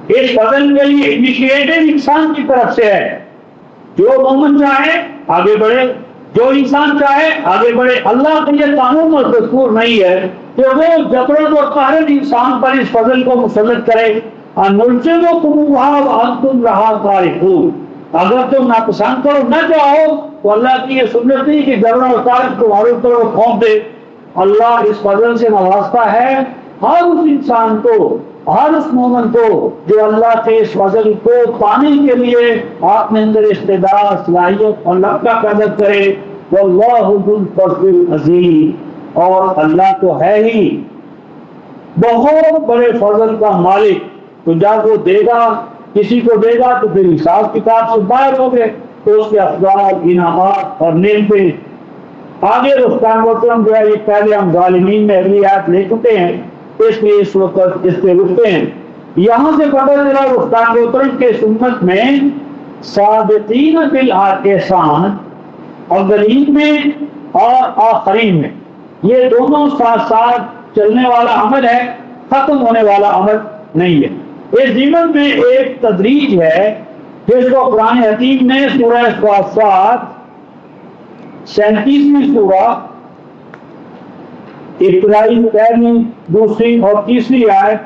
اس فضل کے لیے انیشیٹو انسان کی طرف سے ہے. جو مومن چاہے آگے بڑھے، جو انسان چاہے آگے بڑھے. اللہ کا یہ قانون اور دستور نہیں ہے کہ وہ جبرن اور قہرن انسان پر اس فضل کو مسلط کرے. انُلزِمُكُمُوهَا وَأَنْتُمْ لَهَا كَارِهُونَ، اگر تم ناپسند کرو نہ چاہو تو اللہ کی یہ سنت نہیں کہ جبرن اور قہرن تمہارے اوپر وہ پھونک دے. اللہ اس فضل سے نوازتا ہے ہر اس انسان کو، ہر اس مومن کو جو اللہ کے اس فضل کو پانے کے لیے اپنے اندر استعداد، صلاحیت اور لگتا پیدا کرے. واللہ ذو الفضل العظیم، اور اللہ تو ہے ہی بہت بڑے فضل کا مالک. تو جب وہ دے گا کسی کو دے گا تو پھر حساب کتاب سے باہر ہو گئے تو اس کے افضال، انعامات اور نعمتیں. آگے رفتار محترم جو ہے یہ پہلے ہم ظالمین میں اگلی آیت لے چکے ہیں، اس لیے اس وقت اس پہ رکتے ہیں. یہاں سے پتہ چلا رفتار محترم کے سنت میں سابقین بالاحسان، اولین میں اور آخرین میں، یہ دونوں ساتھ ساتھ چلنے والا عمل ہے، ختم ہونے والا عمل نہیں ہے. اس ضمن میں ایک تدریج ہے جس کو قرآن حکیم نے سورہ صافات 37ویں سورہ ابتدائی پہلی، دوسری اور تیسری آیت،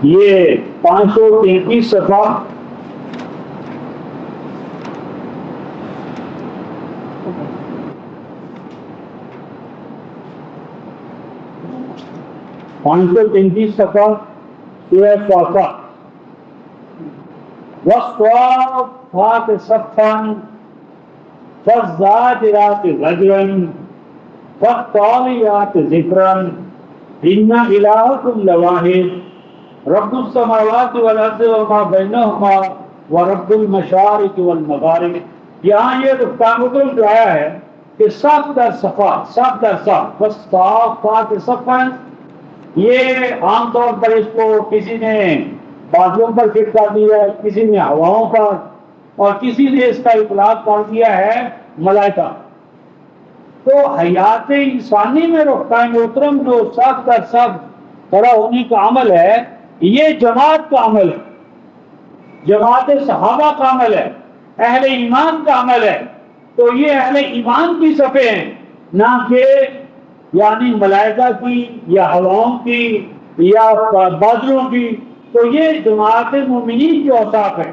یہ 533 صفحہ 533 صفحہ سورہ صافات. والصافات صفا فالزاجرات زجرا فالطاریات ذکرا ان الہکم لواحد رب السماوات والارض وما بینہما ورب المشارق والمغارب. یہاں یہ رفتار مطلب جو آیا ہے کہ صف در صفا، صف در صف، والصافات صفا، یہ عام طور پر اس کو کسی نے بادلوں پر فٹ کر دیا ہے، کسی نے ہواؤں پر، اور کسی نے اس کا اطلاق کر دیا ہے ملائکہ. تو حیات انسانی میں رفتار محترم جو صف در صف کھڑا ہونے کا عمل ہے، یہ جماعت کا عمل ہے، جماعت صحابہ کا عمل ہے، اہل ایمان کا عمل ہے. تو یہ اہل ایمان کی صفیں ہیں، نہ کہ یعنی ملائکہ کی یا ہواؤں کی یا بادلوں کی، تو یہ جماعت مومنین کی اوصاف ہے۔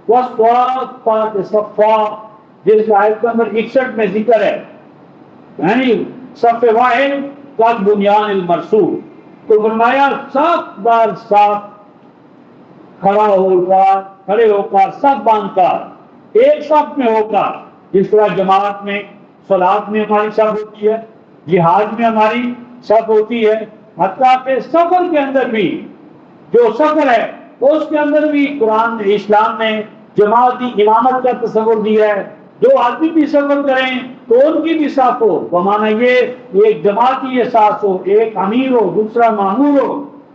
وَالصَّافَّاتِ صَفًّا، جس کا آیت نمبر 61 میں ذکر ہے، یعنی صف واحد قد بنیان المرصوص، تو فرمایا صف بار صف کھڑے ہو کر سب باندھ کر ایک صف میں ہو کر، جس طرح جماعت میں صلاۃ میں ہماری صف ہوتی ہے، جہاد میں ہماری صف ہوتی ہے، حتیٰ کہ سفر کے اندر بھی جو سفر ہے اس کے اندر بھی قرآن اسلام نے جماعتی امامت کا تصور دیا ہے۔ جو آدمی بھی سفر کریں تو ان کی بھی صف ہو، بمانا یہ ایک جماعتی احساس ہو، ایک امیر ہو دوسرا مامور ہو،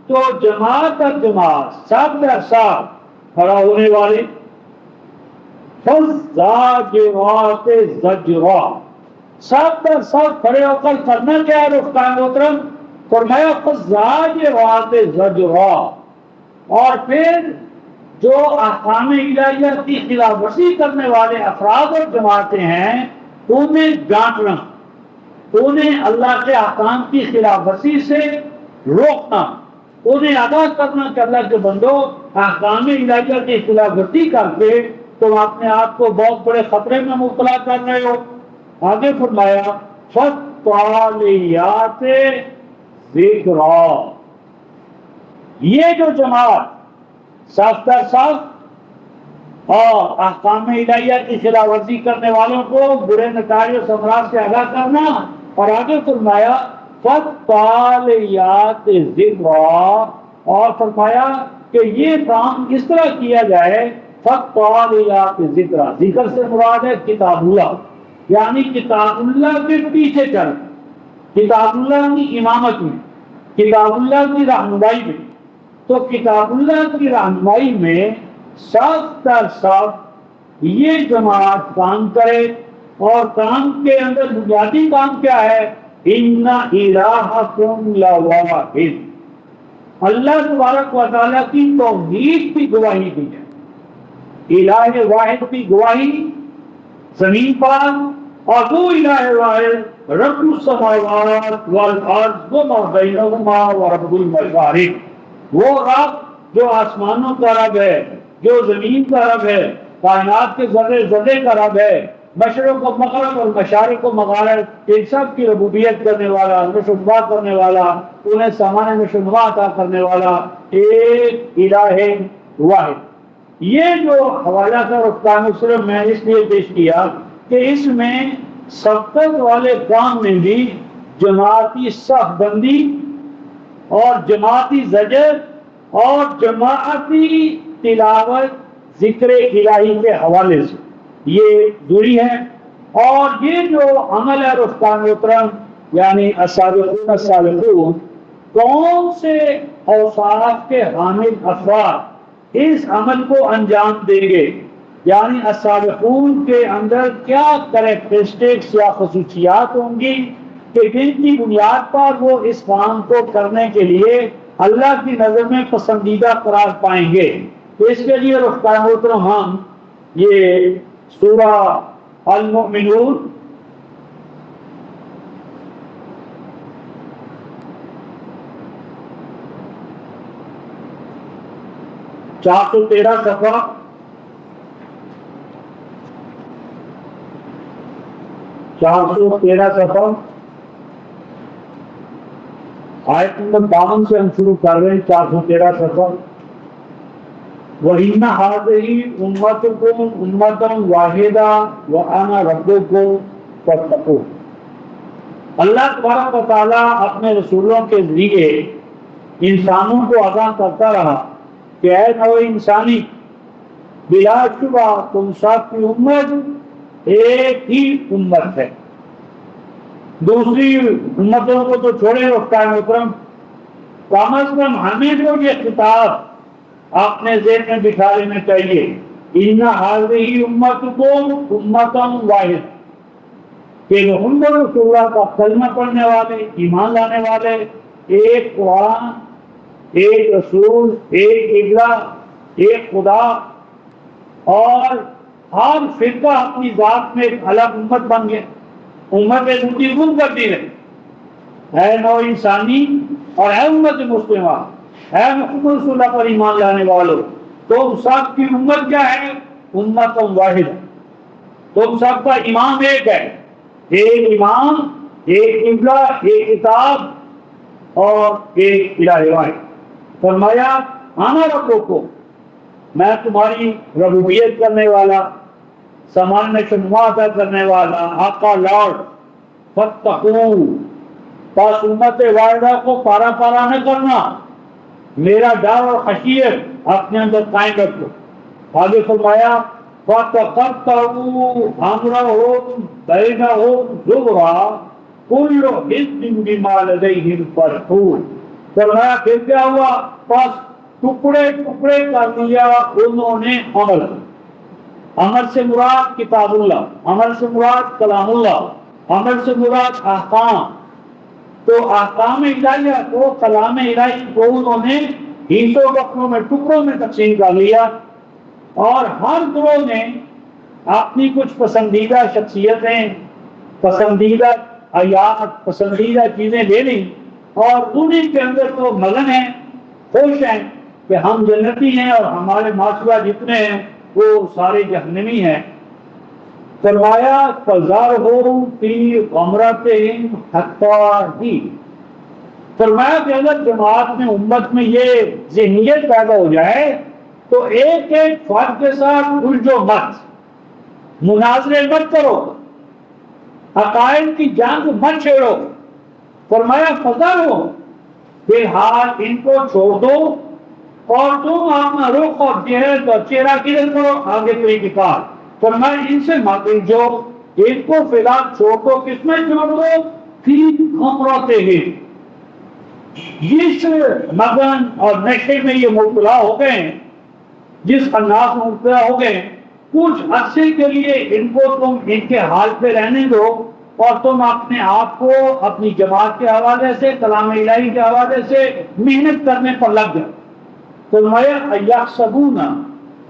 تو جماعت اور جماعت صف در صف کھڑا ہونے والے۔ فَالزَّاجِرَاتِ زَجْرًا، صف در صف کھڑے ہو کر کرنا کیا ہے رفقائے محترم؟ فرمایا فَالزَّاجِرَاتِ زَجْرًا، اور پھر جو احکام الہیہ کی خلاف ورزی کرنے والے افراد اور جماعتیں ہیں انہیں ڈانٹنا، انہیں اللہ کے احکام کی خلاف ورزی سے روکنا، انہیں آگاہ کرنا کہ اللہ کے بندو احکام الہیہ کی خلاف ورزی کر کے تم اپنے آپ کو بہت بڑے خطرے میں مبتلا کر رہے ہو۔ آگے فرمایا فَالتَّالِيَاتِ ذِکْرًا، یہ جو جماعت صف در صف اور احکام الہیہ کی خلاف ورزی کرنے والوں کو برے نتائج و ثمرات سے آگاہ کرنا، اور آگے فرمایا فَالتَّالِيَاتِ ذِکْرًا، اور فرمایا کہ یہ کام اس طرح کیا جائے۔ فَالتَّالِيَاتِ ذِکْرًا، ذکر سے مراد ہے کتاب اللہ، یعنی کتاب اللہ کے پیچھے چل، کتاب اللہ کی امامت میں، کتاب اللہ کی رہنمائی میں۔ تو کتاب اللہ کی رہنمائی میں صف در صف یہ جماعت کام کرے، اور کام کے اندر بنیادی کام کیا ہے؟ ان الہکم لواحد، اللہ تبارک و تعالیٰ کی توحید کی گواہی دی ہے، الہ واحد کی گواہی زمین پر، اور وہ الہ واحد رب السماوات والارض وما بینہما ورب المشارق، وہ رب جو آسمانوں کا رب ہے، جو زمین کا رب ہے، کائنات کے ذرے ذرے کا رب ہے، مشرق و مغرب اور مشارق و مغارب ان سب کی ربوبیت کرنے والا، نشو و نما کرنے والا، انہیں سامان نشو و نما عطا کرنے والا ایک الہ واحد۔ یہ جو حوالہ تھا رفتہ مسلم میں اس لیے پیش کیا کہ اس میں سبقت والے کام میں بھی جماعتی صف بندی اور جماعتی زجر اور جماعتی تلاوت ذکر الہی کے حوالے سے یہ دوری ہے۔ اور یہ جو عمل ہے رفتہ محترم، یعنی السابقون السابقون، کون سے اوصاف کے حامل افراد اس عمل کو انجام دیں گے، یعنی السابقون کے اندر کیا کریکٹرسٹکس یا خصوصیات ہوں گی کہ جن کی بنیاد پر وہ اس کام کو کرنے کے لیے اللہ کی نظر میں پسندیدہ قرار پائیں گے۔ تو اس کے لیے رفتہ محترم ہم یہ سورہ المؤمنون چار سو 13 صفحہ، آیت نمبر 52 سے ہم شروع کر رہے ہیں، 413 صفحہ۔ وَإِنَّ هَٰذِهِ أُمَّتُكُمْ أُمَّةً وَاحِدَةً وَأَنَا رَبُّكُمْ فَاتَّقُونِ، اللہ تبارک و تعالیٰ اپنے رسولوں کے ذریعے انسانوں کو آگاہ کرتا رہا کہ اے نوع انسانی، بلا شبہ تم سب کی امت ایک ہی امت ہے، دوسری امتوں کو تو چھوڑے رفتہ محترم، کم از کم ہمیں جو یہ خطاب اپنے ذہن میں بٹھا لینا چاہیے، ان هذه امتکم امۃ واحد، کہ محمد رسول اللہ کا کلمہ پڑھنے والے، ایمان لانے والے، ایک قرآن، ایک رسول، ایک قبلہ، ایک خدا، اور ہر فرقہ اپنی ذات میں ایک الگ امت بن گئے، امت دوسری گم کر دی گئی۔ اے نو انسانی اور اے امت مسلمہ، اے محمد رسول اللہ پر ایمان لانے والوں، تم سب کی امت کیا ہے؟ امت واحد، تم سب کا امام ایک ہے، ایک امام، ایک قبلہ، ایک کتاب اور ایک الہ واحد۔ فرمایا انا ربکم، میں تمہاری ربوبیت کرنے والا، سامان شنوا عطا کرنے والا، آقا لارڈ، فاتقوا، پس امت واحدہ کو پارا پارا نہ کرنا، میرا ڈر اور خشیت اپنے اندر قائم رکھو۔ آگے فرمایا فَتَقَطَّعُوا أَمْرَهُمْ بَيْنَهُمْ زُبُرًا كُلُّ حِزْبٍ بِمَا لَدَيْهِمْ فَرِحُونَ۔ فرمایا پھر کیا ہوا؟ پس ٹکڑے ٹکڑے کر دیا انہوں نے عمل۔ عمل سے مراد کتاب اللہ، عمل سے مراد کلام اللہ، عمل سے مراد احکام۔ تو احکام الہیہ کو، کلام الہی کو انہوں نے ہندوں بکروں میں، ٹکڑوں میں تقسیم کر لیا، اور ہر گروہ نے اپنی کچھ پسندیدہ شخصیتیں، پسندیدہ آیات، پسندیدہ چیزیں لے لیں، اور انہیں کے اندر تو مگن ہیں، خوش ہیں کہ ہم جنتی ہیں اور ہمارے معاشرہ جتنے ہیں وہ سارے جہنمی ہیں۔ فرمایا فَذَرْهُمْ فِي غَمْرَتِهِمْ حَتَّىٰ حِینٍ۔ فرمایا کہ اگر جماعت میں، امت میں یہ ذہنیت پیدا ہو جائے تو ایک ایک فرد کے ساتھ الجھو مت، مناظرے مت کرو، عقائد کی جنگ مت چھیڑو۔ فرمایا فَذَرْهُمْ، فی الحال ان کو چھوڑ دو، اور تم اپنا رخ اور چہرہ کدھر کرو؟ آگے طریقہ۔ فرمایا ان سے مت الجھو، ان کو فی الحال چھوڑ دو۔ کس میں چھوڑ دو؟ فی غمرتہم، جس مگن اور نشے میں یہ مبتلا ہو گئے ہیں، جس انداز میں مبتلا ہو گئے ہیں، کچھ عرصے کے لیے ان کو تم ان کے حال پہ رہنے دو، اور تم اپنے آپ کو اپنی جماعت کے حوالے سے، کلام الہی کے حوالے سے محنت کرنے پر لگ جاؤ۔ فرمایا اَیَحْسَبُونَ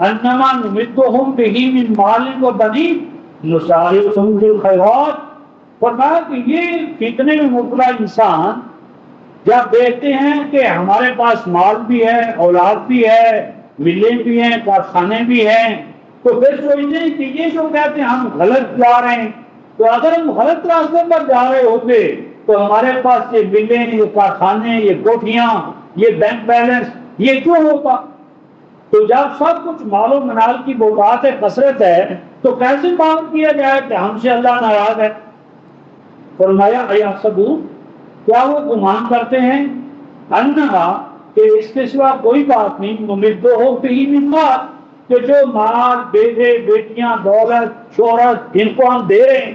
أَنَّمَا نُمِدُّهُم بِهِ مِن مَالٍ وَبَنِینَ نُسَارِعُ فِی الْخَیرَاتِ۔ فرمایا کہ یہ فتنے میں مبتلا انسان جب دیکھتے ہیں کہ ہمارے پاس مال بھی ہے، اولاد بھی ہے، ملیں بھی ہیں، کارخانے بھی ہیں، تو پھر سوچتے ہیں کہ یہ جو کہتے ہیں ہم غلط جا رہے ہیں، تو اگر ہم غلط راستے پر جا رہے ہوتے تو ہمارے پاس یہ ملیں، یہ کارخانے، یہ کوٹھیاں، یہ بینک بیلنس، یہ کیوں ہوتا؟ تو جب سب کچھ مال و منال کی بہتات ہے، کثرت ہے، تو کیسے معلوم کیا جائے کہ ہم سے اللہ ناراض ہے؟ فرمایا اَیَحْسَبُونَ، کیا وہ گمان کرتے ہیں، انہا، کہ اس کے سوا کوئی بات نہیں، نُمِدُّهُم بِهِ مِن مال، کہ جو مال، بیٹے، بیٹیاں، دولت، شہرت ان کو ہم دے رہے ہیں،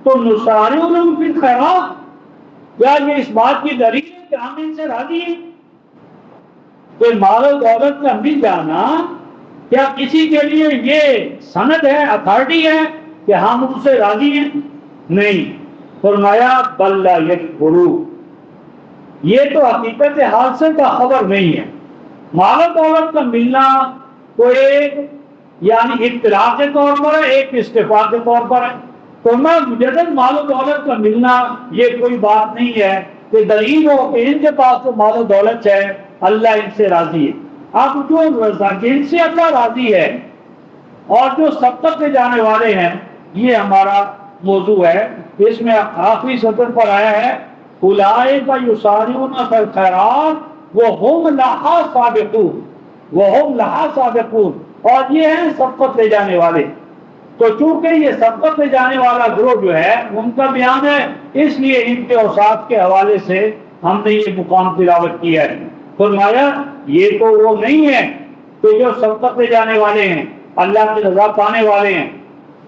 تو نُسَارِعُ لَهُم فِی الْخَیرَاتِ، کیا یہ اس بات کی دلیل ہے کہ ہم ان سے راضی ہیں؟ کہ مال و دولت کا مل جانا کیا کسی کے لیے یہ سند ہے، اتھارٹی ہے کہ ہم ان سے راضی ہیں؟ نہیں۔ فرمایا بل لا یشکرون، یہ تو حقیقت حادثے کا خبر نہیں ہے۔ مال و دولت کا ملنا تو ایک یعنی ابتلاء کے طور پر ہے، ایک استفاء کے طور پر ہے۔ فرمایا مجرد مال و دولت کا ملنا یہ کوئی بات نہیں ہے کہ دلیل ہو کہ ان کے پاس تو مال و دولت ہے، اللہ ان سے راضی ہے۔ اب جو جن سے اللہ راضی ہے اور جو سبقت میں جانے والے ہیں، یہ ہمارا موضوع ہے۔ اس میں آخری سطر پر آیا ہے اولئک یسارعون فی الخیرات وہم لہا سابقون، وہم لہا سابقون، اور یہ ہیں سبقت لے جانے والے۔ تو چونکہ یہ سبقت لے جانے والا گروہ جو ہے ان کا بیان ہے، اس لیے ان کے اوصاف کے حوالے سے ہم نے یہ مقام تلاوت کیا ہے۔ فرمایا یہ تو وہ نہیں ہے کہ جو سبقت لے جانے والے ہیں، اللہ کی رضا پانے والے ہیں۔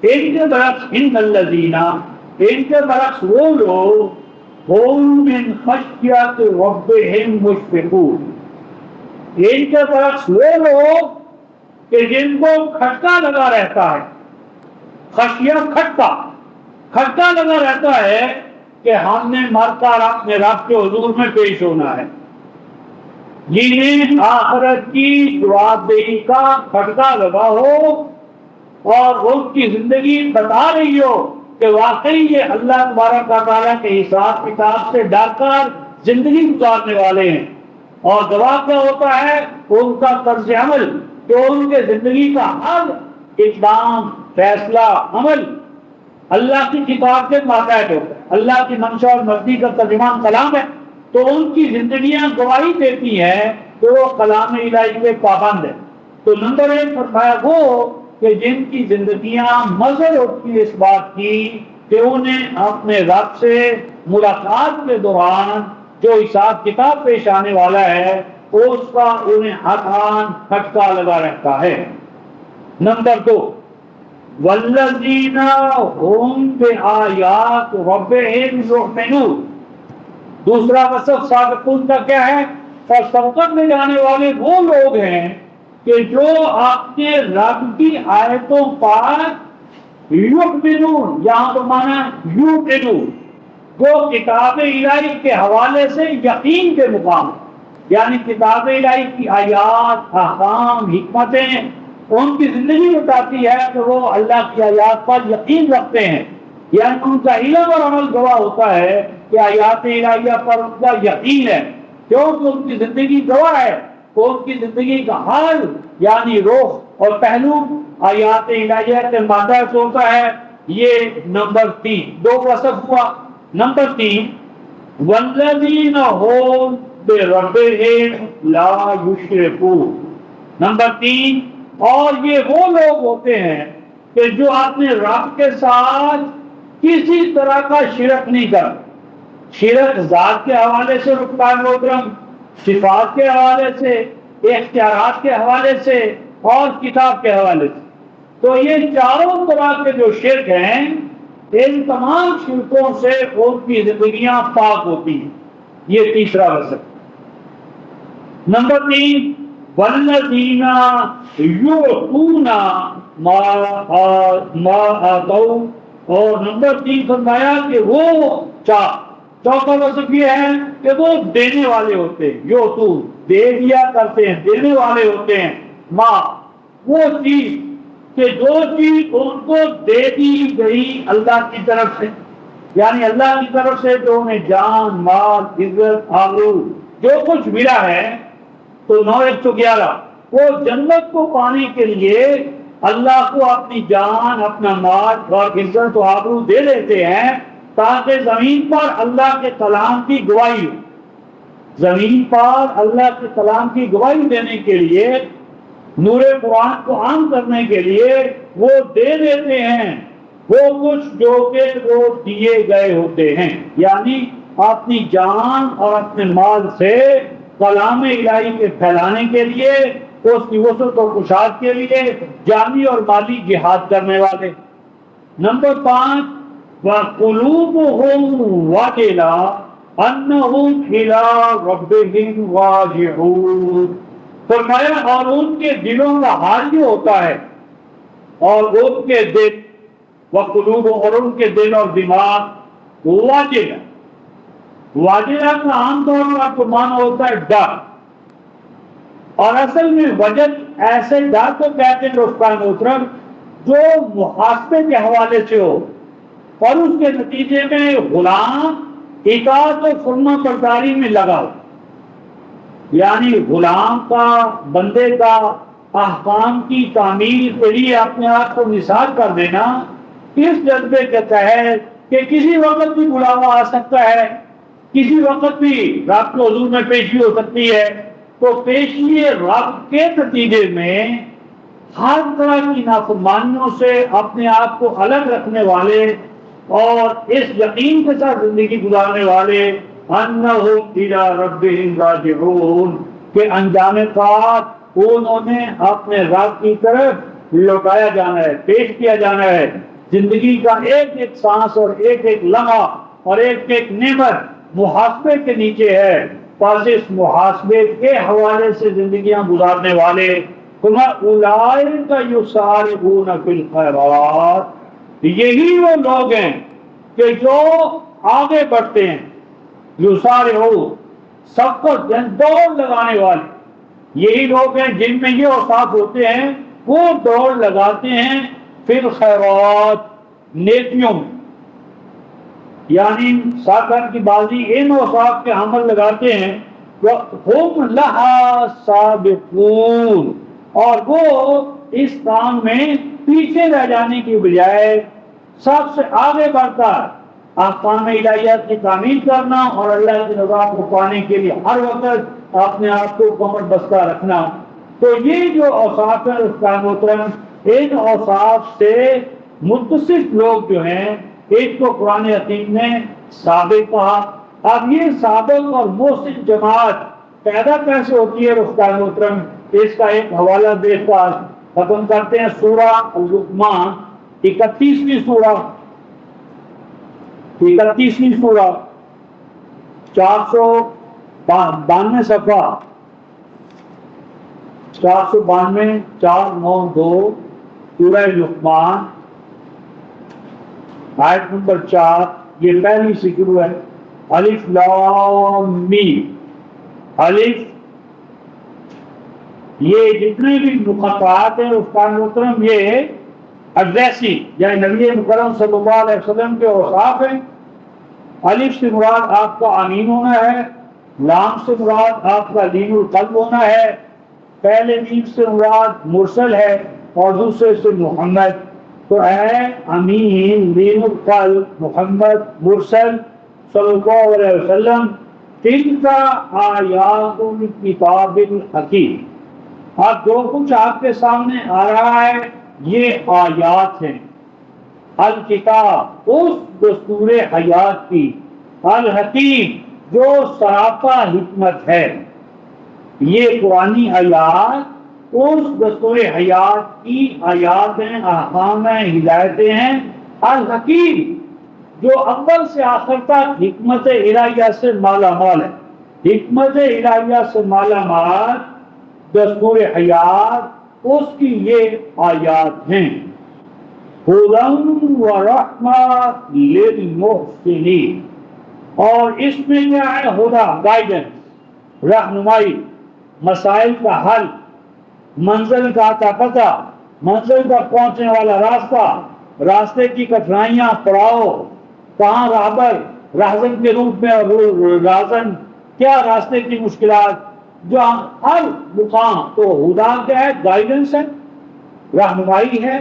ان کے برعکس ان الذین، ان کے برعکس وہ لوگ ہم من خشیت ربہم مشفقون، ان کے برعکس وہ لوگ کہ جن کو کھٹکا لگا رہتا ہے، خشیہ کھٹکا لگا رہتا ہے کہ ہم نے مر کر اپنے رب کے حضور میں پیش ہونا ہے، جنہیں آخرت کی جواب دہی کا کھٹکا لگا ہو اور ان کی زندگی بتا رہی ہو کہ واقعی یہ اللہ تبارک و تعالیٰ کے حساب کتاب سے ڈر کر زندگی گزارنے والے ہیں، اور گواہ کیا ہوتا ہے ان کا طرز عمل، کہ ان کے زندگی کا ہر اقدام، فیصلہ، عمل اللہ کی کتاب کے ماتحت ہوتا ہے، اللہ کی منشا اور مرضی کا ترجمان کلام ہے، تو ان کی زندگیاں گواہی دیتی ہیں کہ وہ کلام الہی کے پابند ہیں۔ تو نمبر 1 فرمایا وہ کہ جن کی زندگیاں مظہر ہوتی ہے اس بات کی کہ انہیں اپنے رب سے ملاقات کے دوران جو حساب کتاب پیش آنے والا ہے اس کا انہیں ہاتھان کھٹکا لگا رہتا ہے۔ نمبر 2 والذین هم بآیات ربهم یؤمنون، دوسرا وصف سابقون کا کیا ہے؟ اور سبقت میں جانے والے وہ لوگ ہیں کہ جو اپنے رب کی آیتوں پر یؤمنون، یہاں تو مانا یؤمنون، جو کتاب الہی کے حوالے سے یقین کے مقام، یعنی کتاب الہی کی آیات، احکام، حکمتیں ان کی زندگی بتاتی ہے کہ وہ اللہ کی آیات پر یقین رکھتے ہیں، یعنی ان کا علم اور عمل گواہ ہوتا ہے کہ آیات الہیہ پر ان کا یقین ہے، کیونکہ ان کی زندگی گواہ ہے، تو ان کی زندگی کا حال یعنی روح اور پہلو آیات الہیہ کے ماتحت ہوتا ہے۔ یہ نمبر 3 2 وصف ہوا۔ نمبر 3 والذین هم بربهم لا یشرکون، نمبر 3 اور یہ وہ لوگ ہوتے ہیں کہ جو اپنے رب کے ساتھ کسی طرح کا شرک نہیں کرتے، شرک ذات کے حوالے سے، رکن محترم، صفات کے حوالے سے، اختیارات کے حوالے سے اور کتاب کے حوالے سے، تو یہ چاروں طرح کے جو شرک ہیں ان تمام شرکوں سے ان کی زندگیاں پاک ہوتی ہیں۔ یہ تیسرا وصف۔ نمبر 3 والذین یؤتون ما آتوا، اور نمبر 3 فرمایا کہ وہ چوتھا وصف یہ ہے کہ وہ دینے والے ہوتے ہیں، یؤتون دے دیا کرتے ہیں، دینے والے ہوتے ہیں، وہ چیز کہ جو چیز ان کو دے دی گئی اللہ کی طرف سے، یعنی اللہ کی طرف سے جو انہیں جان، مال، عزت، آبرو جو کچھ ملا ہے، تو 9:111 وہ جنت کو پانے کے لیے اللہ کو اپنی جان، اپنا مال اور عزت و آبرو دے دیتے ہیں تاکہ زمین پر اللہ کے کلام کی گواہی ہو۔ زمین پر اللہ کے کلام کی گواہی دینے کے لیے، نور قرآن کو عام کرنے کے لیے وہ دے دیتے ہیں وہ کچھ جو کہ وہ دیے گئے ہوتے ہیں، یعنی اپنی جان اور اپنے مال سے کلام الہی کے پھیلانے کے لیے، اس کی وسعت و کشاد کے لیے جانی اور مالی جہاد کرنے والے۔ نمبر 5 وَقُلُوبُهُمْ وَجِلَةٌ أَنَّهُمْ إِلَىٰ رَبِّهِمْ رَاجِعُونَ، فرمایا اور ان کے دلوں کا حال یہ ہوتا ہے، اور ان کے دل وقلوب، اور ان کے دل اور دماغ واجلہ، واجلہ کا عام طور پر آپ کو معنی ہوتا ہے ڈر، اور اصل میں وجل ایسے ڈر کو کہتے ہیں دوستان محترم جو محاسبے کے حوالے سے ہو، اور اس کے نتیجے میں غلام اطاعت و فرما برداری میں لگا ہو، یعنی غلام کا، بندے کا احکام کی تعمیل کے لیے اپنے آپ کو نثار کر دینا اس جذبے کے تحت کہ کسی وقت بھی بلاوا آ سکتا ہے، کسی وقت بھی رب کے حضور میں پیشی ہو سکتی ہے، تو پیشی رب کے نتیجے میں ہر طرح کی نافرمانیوں سے اپنے آپ کو الگ رکھنے والے اور اس یقین کے ساتھ زندگی گزارنے والے انہم الی ربہم راجعون کہ انجام کار انہوں نے اپنے رب کی طرف لوٹایا جانا ہے، پیش کیا جانا ہے۔ زندگی کا ایک ایک سانس اور ایک ایک لمحہ اور ایک ایک نعمت محاسبے کے نیچے ہے، پس اس محاسبے کے حوالے سے زندگیاں گزارنے والے اولئک یسارعون فی الخیرات، یہی وہ لوگ ہیں کہ جو آگے بڑھتے ہیں، یسارعون سبقت دوڑ لگانے والے، یہی لوگ ہیں جن میں یہ اوصاف ہوتے ہیں، وہ دوڑ لگاتے ہیں فی الخیرات نیکیوں میں، یعنی 7 رن کی بازی ان اوصاف کے عمل لگاتے ہیں وَهُمْ لَهَا سَابِقُونَ، اور وہ اس کام میں پیچھے رہ جانے کی بجائے سب سے آگے بڑھ کر احکام الہیات کی تعمیل کرنا اور اللہ کی رضا کو پانے کے لیے ہر وقت اپنے آپ کو کمر بستہ رکھنا۔ تو یہ جو اوصاف ہیں استاد محترم، ان اوصاف سے متصف لوگ جو ہیں ایک تو قرآن حکیم نے سابق کہا۔ اب یہ سابق اور محسن جماعت پیدا کیسے ہوتی ہے استاد محترم، اس کا ایک حوالہ دیکھ کر ختم کرتے ہیں۔ سورہ لقمان 31ویں سورہ 492 صفحہ 492 492 سورہ لقمان آیت نمبر 4، یہ پہلی سی شروع ہے۔ الف لام میم، الف، یہ جتنے بھی مقاطعات ہیں استاد محترم یہ ایڈریسی یعنی نبی مکرم صلی اللہ علیہ وسلم کے اوصاف ہیں۔ الف سے مراد آپ کا امین ہونا ہے، لام سے مراد آپ کا لین القلب ہونا ہے، پہلے میم سے مراد مرسل ہے اور دوسرے سے محمد۔ تو اے امین، لین القلب، محمد، مرسل صلی اللہ علیہ وسلم، تلک آیات الکتاب الحکیم۔ اب جو کچھ آپ کے سامنے آ رہا ہے یہ آیات ہیں الکتاب، اس دستور حیات کی، الحکیم، جو سراپا حکمت ہے۔ یہ قرآنی آیات اس دستور حیات کی آیات ہیں، احکام ہیں، ہدایتیں ہیں۔ الحکیم، جو اول سے آخر تک حکمت الہیہ سے مالا مال ہے، حکمت الہیہ سے مالا مال دستور حیات، اس کی یہ آیات ہیں۔ ہدی ورحمۃ للمحسنین، اور اس میں کیا ہے؟ ہدا، گائیڈنس، رہنمائی، مسائل کا حل، منزل کا عطا پتہ، منزل تک پہنچنے والا راستہ، راستے کی کٹھنائیاں، پڑاؤ، کہاں راہبر راہزن کے روپ میں اور راہزن کیا راستے کی مشکلات، جو ہر مقام۔ تو ہدا کیا ہے؟ گائیڈنس ہے، رہنمائی ہے،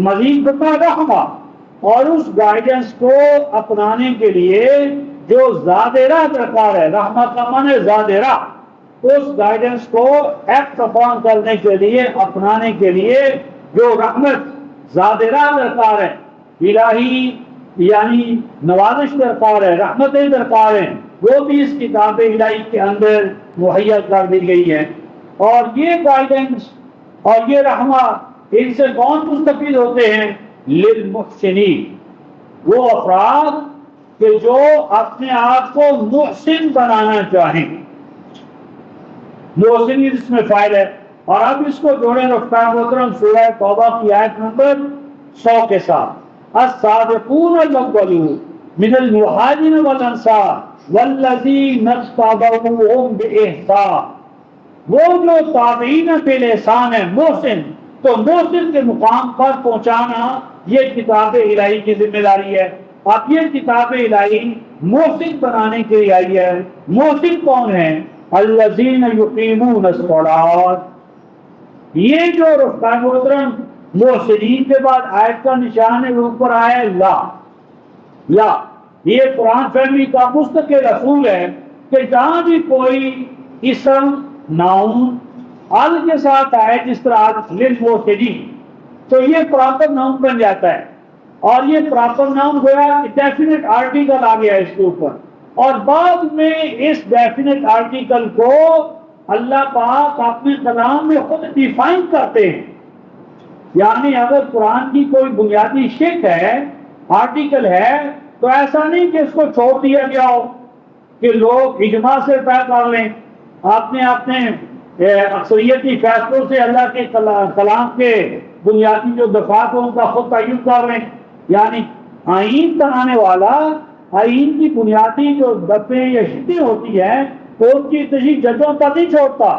مزید بتا رحمہ، اور اس گائیڈنس کو اپنانے کے لیے جو زاد راہ درکار ہے، رحمہ کا معنی ہے زاد راہ، اس گائیڈنس کو ایکٹ اپون کرنے کے لیے، اپنانے کے لیے جو رحمت زاد راہ درکار ہے، الہی یعنی نوازش درکار ہے، رحمتیں درکار ہیں، وہ بھی اس کتاب الہی کے اندر مہیا کر دی گئی ہے۔ اور یہ گائیڈنس اور یہ رحمت، ان سے کون مستفید ہوتے ہیں؟ للمحسنین، وہ افراد کہ جو اپنے آپ کو محسن بنانا چاہیں۔ محسنین اس میں فائل ہے۔ اور اب اس کو جوڑیں رفتار محترم سورہ توبہ کی آیت نمبر 100 کے ساتھ۔ السابقون الاولون من المہاجرین والانصار والذین اتبعوہم بإحسان، وہ جو تابعین بالاحسان ہے، محسن، تو محسن کے مقام پر پہنچانا یہ کتاب الہی کی ذمہ داری ہے۔ اب یہ کتاب الہی محسن بنانے کے لیے آئی ہے۔ محسن کون ہے؟ الذین یقیمون الصلاۃ، یہ جو رفتار محترم محسنین کے بعد آیت کا نشان ہے، اوپر آیا ہے لا، لا، یہ قرآن فہمی کا مستقل اصول ہے کہ جہاں بھی کوئی اسم ناؤن ال کے ساتھ آئے، جس طرح للمحسنین، تو یہ پراپر ناؤن بن جاتا ہے، اور یہ پراپر ناؤن گویا ڈیفینٹ آرٹیکل آ گیا اس کے اوپر۔ اور بعد میں اس ڈیفینٹ آرٹیکل کو اللہ پاک اپنے کلام میں خود ڈیفائن کرتے ہیں۔ یعنی اگر قرآن کی کوئی بنیادی شک ہے، آرٹیکل ہے، تو ایسا نہیں کہ اس کو چھوڑ دیا گیا ہو کہ لوگ اجماع سے طے کر لیں، اپنے اکثریتی فیصلوں سے اللہ کے کلام کے بنیادی جو دفعات ہیں ان کا خود تعین کر لیں۔ یعنی آئین بنانے والا آئین کی بنیادی جو دفعے یا شکیں ہوتی ہیں ان کی تشریح ججوں پر نہیں چھوڑتا،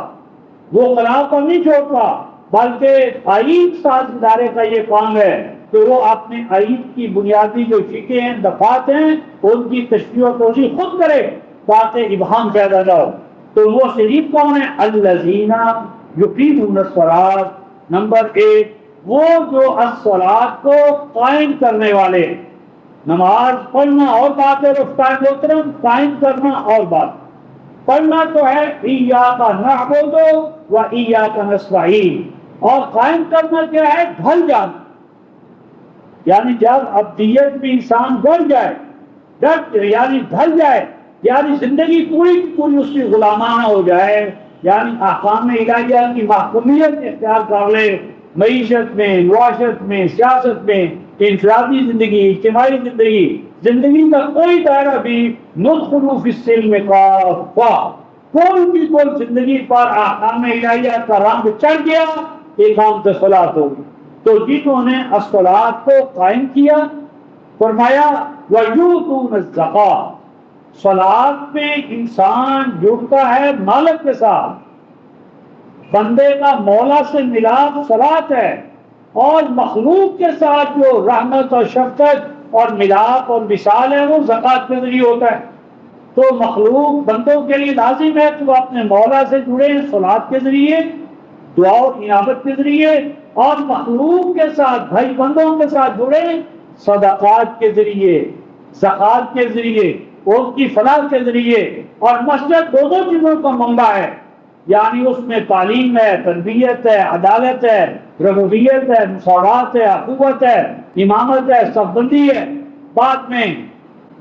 وہ کلام پر نہیں چھوڑتا، بلکہ آئین ساز ادارے کا یہ کام ہے کہ وہ اپنے عید کی بنیادی جو فقہ ہیں، دفعات ہیں، ان کی تشریح و توضیح خود کرے تاکہ ابہام پیدا نہ ہو۔ تو وہ شریف کون ہے؟ الذین یقیمون الصلاۃ، نمبر 1 وہ جو الصلاۃ کو قائم کرنے والے۔ نماز پڑھنا اور بات ہے، رفتار محترم، قائم کرنا اور بات۔ پڑھنا تو ہے ایاک نعبد و ایاک نستعین، اور قائم کرنا کیا ہے؟ ڈھل جانا، یعنی جب ابدیت میں انسان ڈر جائے، یعنی ڈھل جائے، یعنی زندگی پوری کی پوری اس کی غلامانہ ہو جائے، یعنی احکام الہیہ کی محکومیت اختیار کر لے، معیشت میں، معاشرت میں، سیاست میں، انفرادی زندگی، اجتماعی زندگی کا کوئی دائرہ بھی ندخل فی السلم کافہ، کل کی کل زندگی پر احکام الہیہ کا رنگ چڑھ گیا، اقامت الصلاۃ ہوگی۔ تو جنہوں نے الصلاۃ کو قائم کیا، فرمایا وَيُؤْتُونَ الزَّکاۃ، صلاۃ میں انسان جڑتا ہے مالک کے ساتھ، بندے کا مولا سے ملاپ صلاۃ ہے، اور مخلوق کے ساتھ جو رحمت اور شفقت اور ملاپ اور مثال ہے وہ زکوٰۃ کے ذریعے ہوتا ہے۔ تو مخلوق بندوں کے لیے لازم ہے کہ وہ اپنے مولا سے جڑے صلاۃ کے ذریعے، دعا و انابت کے ذریعے، اور مخلوق کے ساتھ، بھائی بندوں کے ساتھ جڑے صدقات کے ذریعے، زکوٰۃ کے ذریعے، ان کی فلاح کے ذریعے۔ اور مسجد دو چیزوں کا منبع ہے، یعنی اس میں تعلیم ہے، تربیت ہے، عدالت ہے، ربوبیت ہے، مساوات ہے، اخوت ہے، امامت ہے، صف بندی ہے۔ بعد میں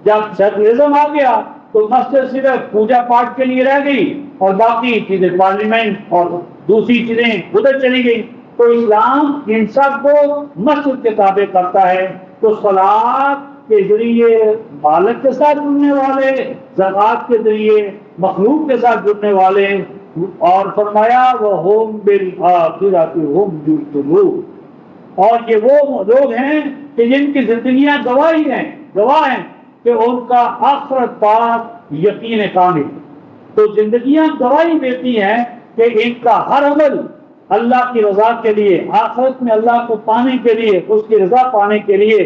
جب سیکولرزم آ گیا تو مسجد صرف پوجا پاٹ کے لیے رہ گئی، اور باقی چیزیں پارلیمنٹ اور دوسری چیزیں ادھر چلی گئی۔ تو اسلام ان سب کو مسجد کے تابع کرتا ہے۔ تو صلاۃ کے ذریعے مالک کے ساتھ جڑنے والے، زکوٰۃ کے ذریعے مخلوق کے ساتھ جڑنے والے، اور فرمایا وَهُمْ بِالْآخِرَةِ هُمْ يُوقِنُونَ، اور یہ وہ لوگ ہیں کہ جن کی زندگیاں گواہ ہیں کہ ان کا آخرت پر یقین کامل۔ تو زندگیاں گواہی دیتی ہیں کہ ان کا ہر عمل اللہ کی رضا کے لیے، آخرت میں اللہ کو پانے کے لیے، اس کی رضا پانے کے لیے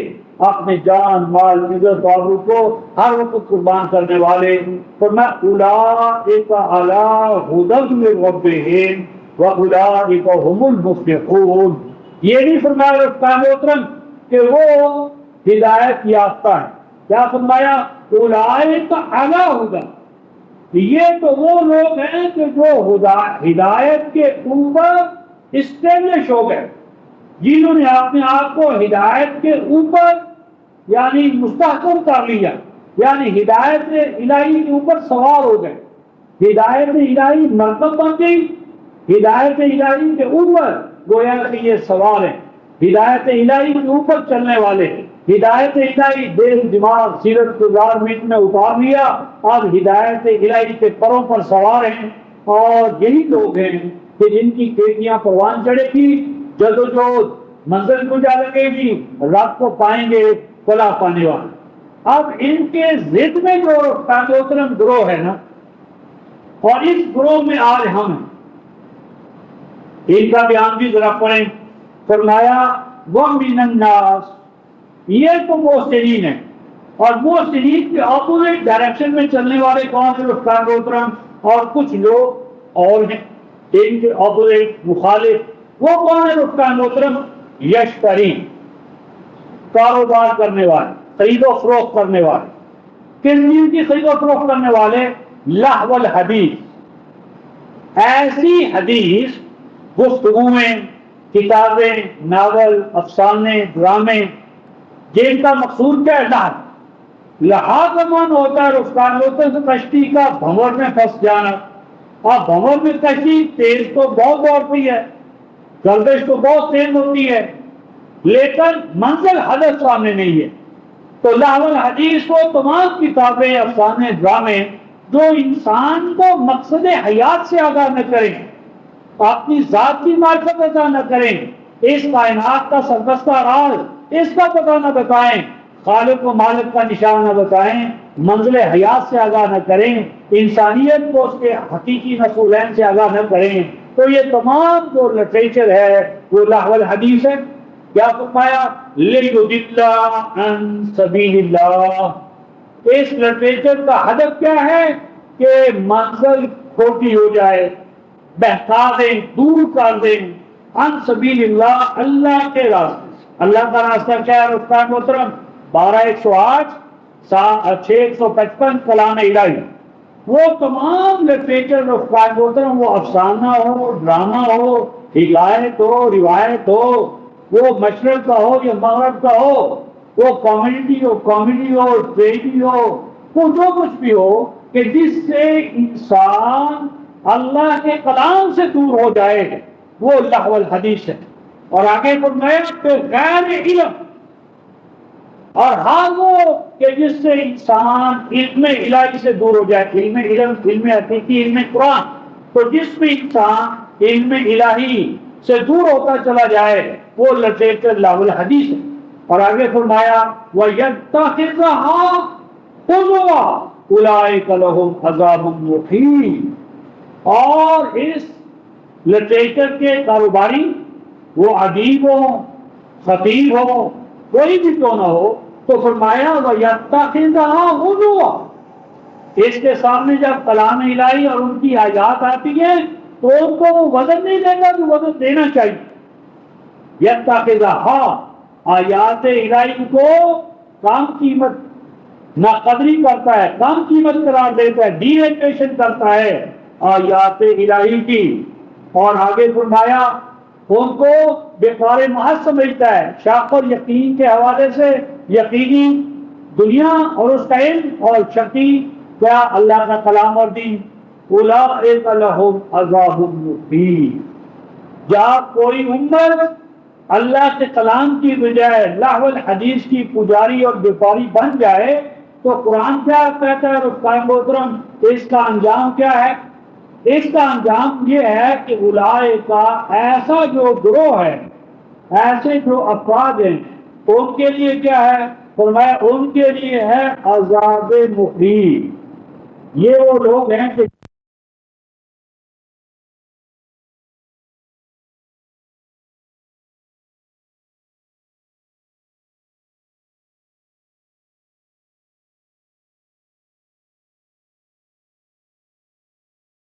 اپنے جان، مال، عزت اور روح کو ہر وقت قربان کرنے والے۔ فرمایا اولئک علی ھدی من ربہم واولئک ھم المفلحون۔ یہ نہیں فرمایا رفتار محترم کہ وہ ہدایت یافتہ ہے، کیا فرمایا؟ اولئک علی ھدی، یہ تو وہ لوگ ہیں کہ جو ہدایت کے اوپر اسٹیبلش ہو گئے، جنہوں نے اپنے آپ کو ہدایت کے اوپر یعنی مستحکم کر لیا، یعنی ہدایت الہی کے اوپر سوار ہو گئے، ہدایت الہی مرکب بن گئی، ہدایت الہی کے اوپر گویا کہ یہ سوار ہیں، ہدایت الہی کے اوپر چلنے والے، ہدایت الہی دل دماغ سیرت گزار منٹ میں اتار لیا، اور ہدایت الہی کے پروں پر سوار ہیں۔ اور یہی لوگ ہیں کہ جن کی کھیتیاں پروان چڑھے گی، جدوجہد منزل کو جا لگے گی، رب کو پائیں گے، فلاح پانے والے۔ اب ان کے ضد میں جو محترم گروہ ہے نا، اور اس گروہ میں آج ہم ہیں، ان کا بیان بھی ذرا پڑھیں۔ فرمایا وَمِنَ النَّاسِ، یہ تو محسنین ہیں، اور محسنین کے اپوزٹ ڈائریکشن میں چلنے والے کون سے محترم، اور کچھ لوگ اور ہیں ان کے اپوزٹ مخالف۔ وہ کون ہے محترم؟ یشتری، کاروبار کرنے والے، خرید و فروخت کرنے والے۔ کس چیز کی خرید و فروخت کرنے والے؟ لہو الحدیث، ایسی حدیث، گفتگویں، کتابیں، ناول، افسانے، ڈرامے، جن کا مقصود کیا ہے؟ لحاظ من ہوتا ہے رفتار ہوتے سے کشتی کا بھنور میں پھنس جانا، اور بھنور میں کشتی تیز تو بہت دوڑتی ہے، گردش تو بہت تیز ہوتی ہے، لیکن منزل ہدف سامنے نہیں ہے۔ تو لہو الحدیث کو تمام کتابیں، افسانے، ڈرامے جو انسان کو مقصد حیات سے آگاہ نہ کریں، اپنی ذات کی معرفت عطا نہ کریں، اس کائنات کا سربستہ راز اس کا پتہ نہ بتائیں، خالق و مالک کا نشان نہ بتائیں، منزل حیات سے آگاہ نہ کریں، انسانیت کو اس کے حقیقی نصولین سے آگاہ نہ کریں، تو یہ تمام جو لٹریچر ہے وہ لہو الحدیث ہے۔ کیا فرمایا؟ لِيُضِلَّ عَن سَبِيلِ اللَّهِ۔ اس لٹریچر کا ہدف کیا ہے کہ منزل کھوٹی ہو جائے، بہکا دیں، دور کر دیں، عن سبیل اللہ، اللہ کے راستے سے۔ اللہ کا راستہ کیا ہے رفتار محترم؟ 12:108 655 کلام الہی۔ وہ تمام لٹریچر رفتار محترم، وہ افسانہ ہو، ڈرامہ ہو، حکایت ہو، روایت ہو، وہ مشرق کا ہو یا مغرب کا ہو، وہ کامیڈی ہو، ٹریجڈی ہو، وہ جو کچھ بھی ہو، کہ جس سے انسان اللہ کے کلام سے دور ہو جائے، وہ لغو الحدیث ہے۔ اور آگے فرمایا کہ غیر علم، اور ہاں وہ کہ جس سے انسان علم الہی سے دور ہو جائے، علم حقیقی، علم قرآن، تو جس میں انسان علم الہی سے دور ہوتا چلا جائے وہ لٹریچر لغو الحدیث ہے۔ اور آگے فرمایا وَيَتَّخِذَهَا هُزُوًا أُولَٰئِكَ لَهُمْ عَذَابٌ مُّقِيمٌ۔ اور اس لٹریچر کے کاروباری، وہ ادیب ہو، خطیب ہو، کوئی بھی کیوں نہ ہو، تو فرمایا وَيَتَّخِذَهَا هُزُوًا، اس کے سامنے جب کلام الہی اور ان کی آیات آتی ہیں تو ان کو وہ وزن نہیں دے گا جو وزن دینا چاہیے۔ یتخذها، آیات الہی کو کم قیمت نہ قدری کرتا ہے، کم قیمت قرار دیتا ہے، ڈی ویلیویشن کرتا ہے آیات الہی کی۔ اور آگے فرمایا ان کو بیکار محض سمجھتا ہے، شک اور یقین کے حوالے سے یقینی دنیا اور اس کا علم، اور شکی کیا اللہ کا کلام اور دین۔ اولئک لہم عذاب مقیم۔ جب کوئی امت اللہ کے کلام کی بجائے لغو الحدیث کی پجاری اور بیپاری بن جائے تو قرآن کیا کہتا ہے رفقائے محترم؟ اس کا انجام کیا ہے؟ اس کا انجام یہ ہے کہ اولئک کا ایسا جو گروہ ہے، ایسے جو افراد ہیں، ان کے لیے کیا ہے؟ فرمایا ان کے لیے ہے عذاب مقیم۔ یہ وہ لوگ ہیں کہ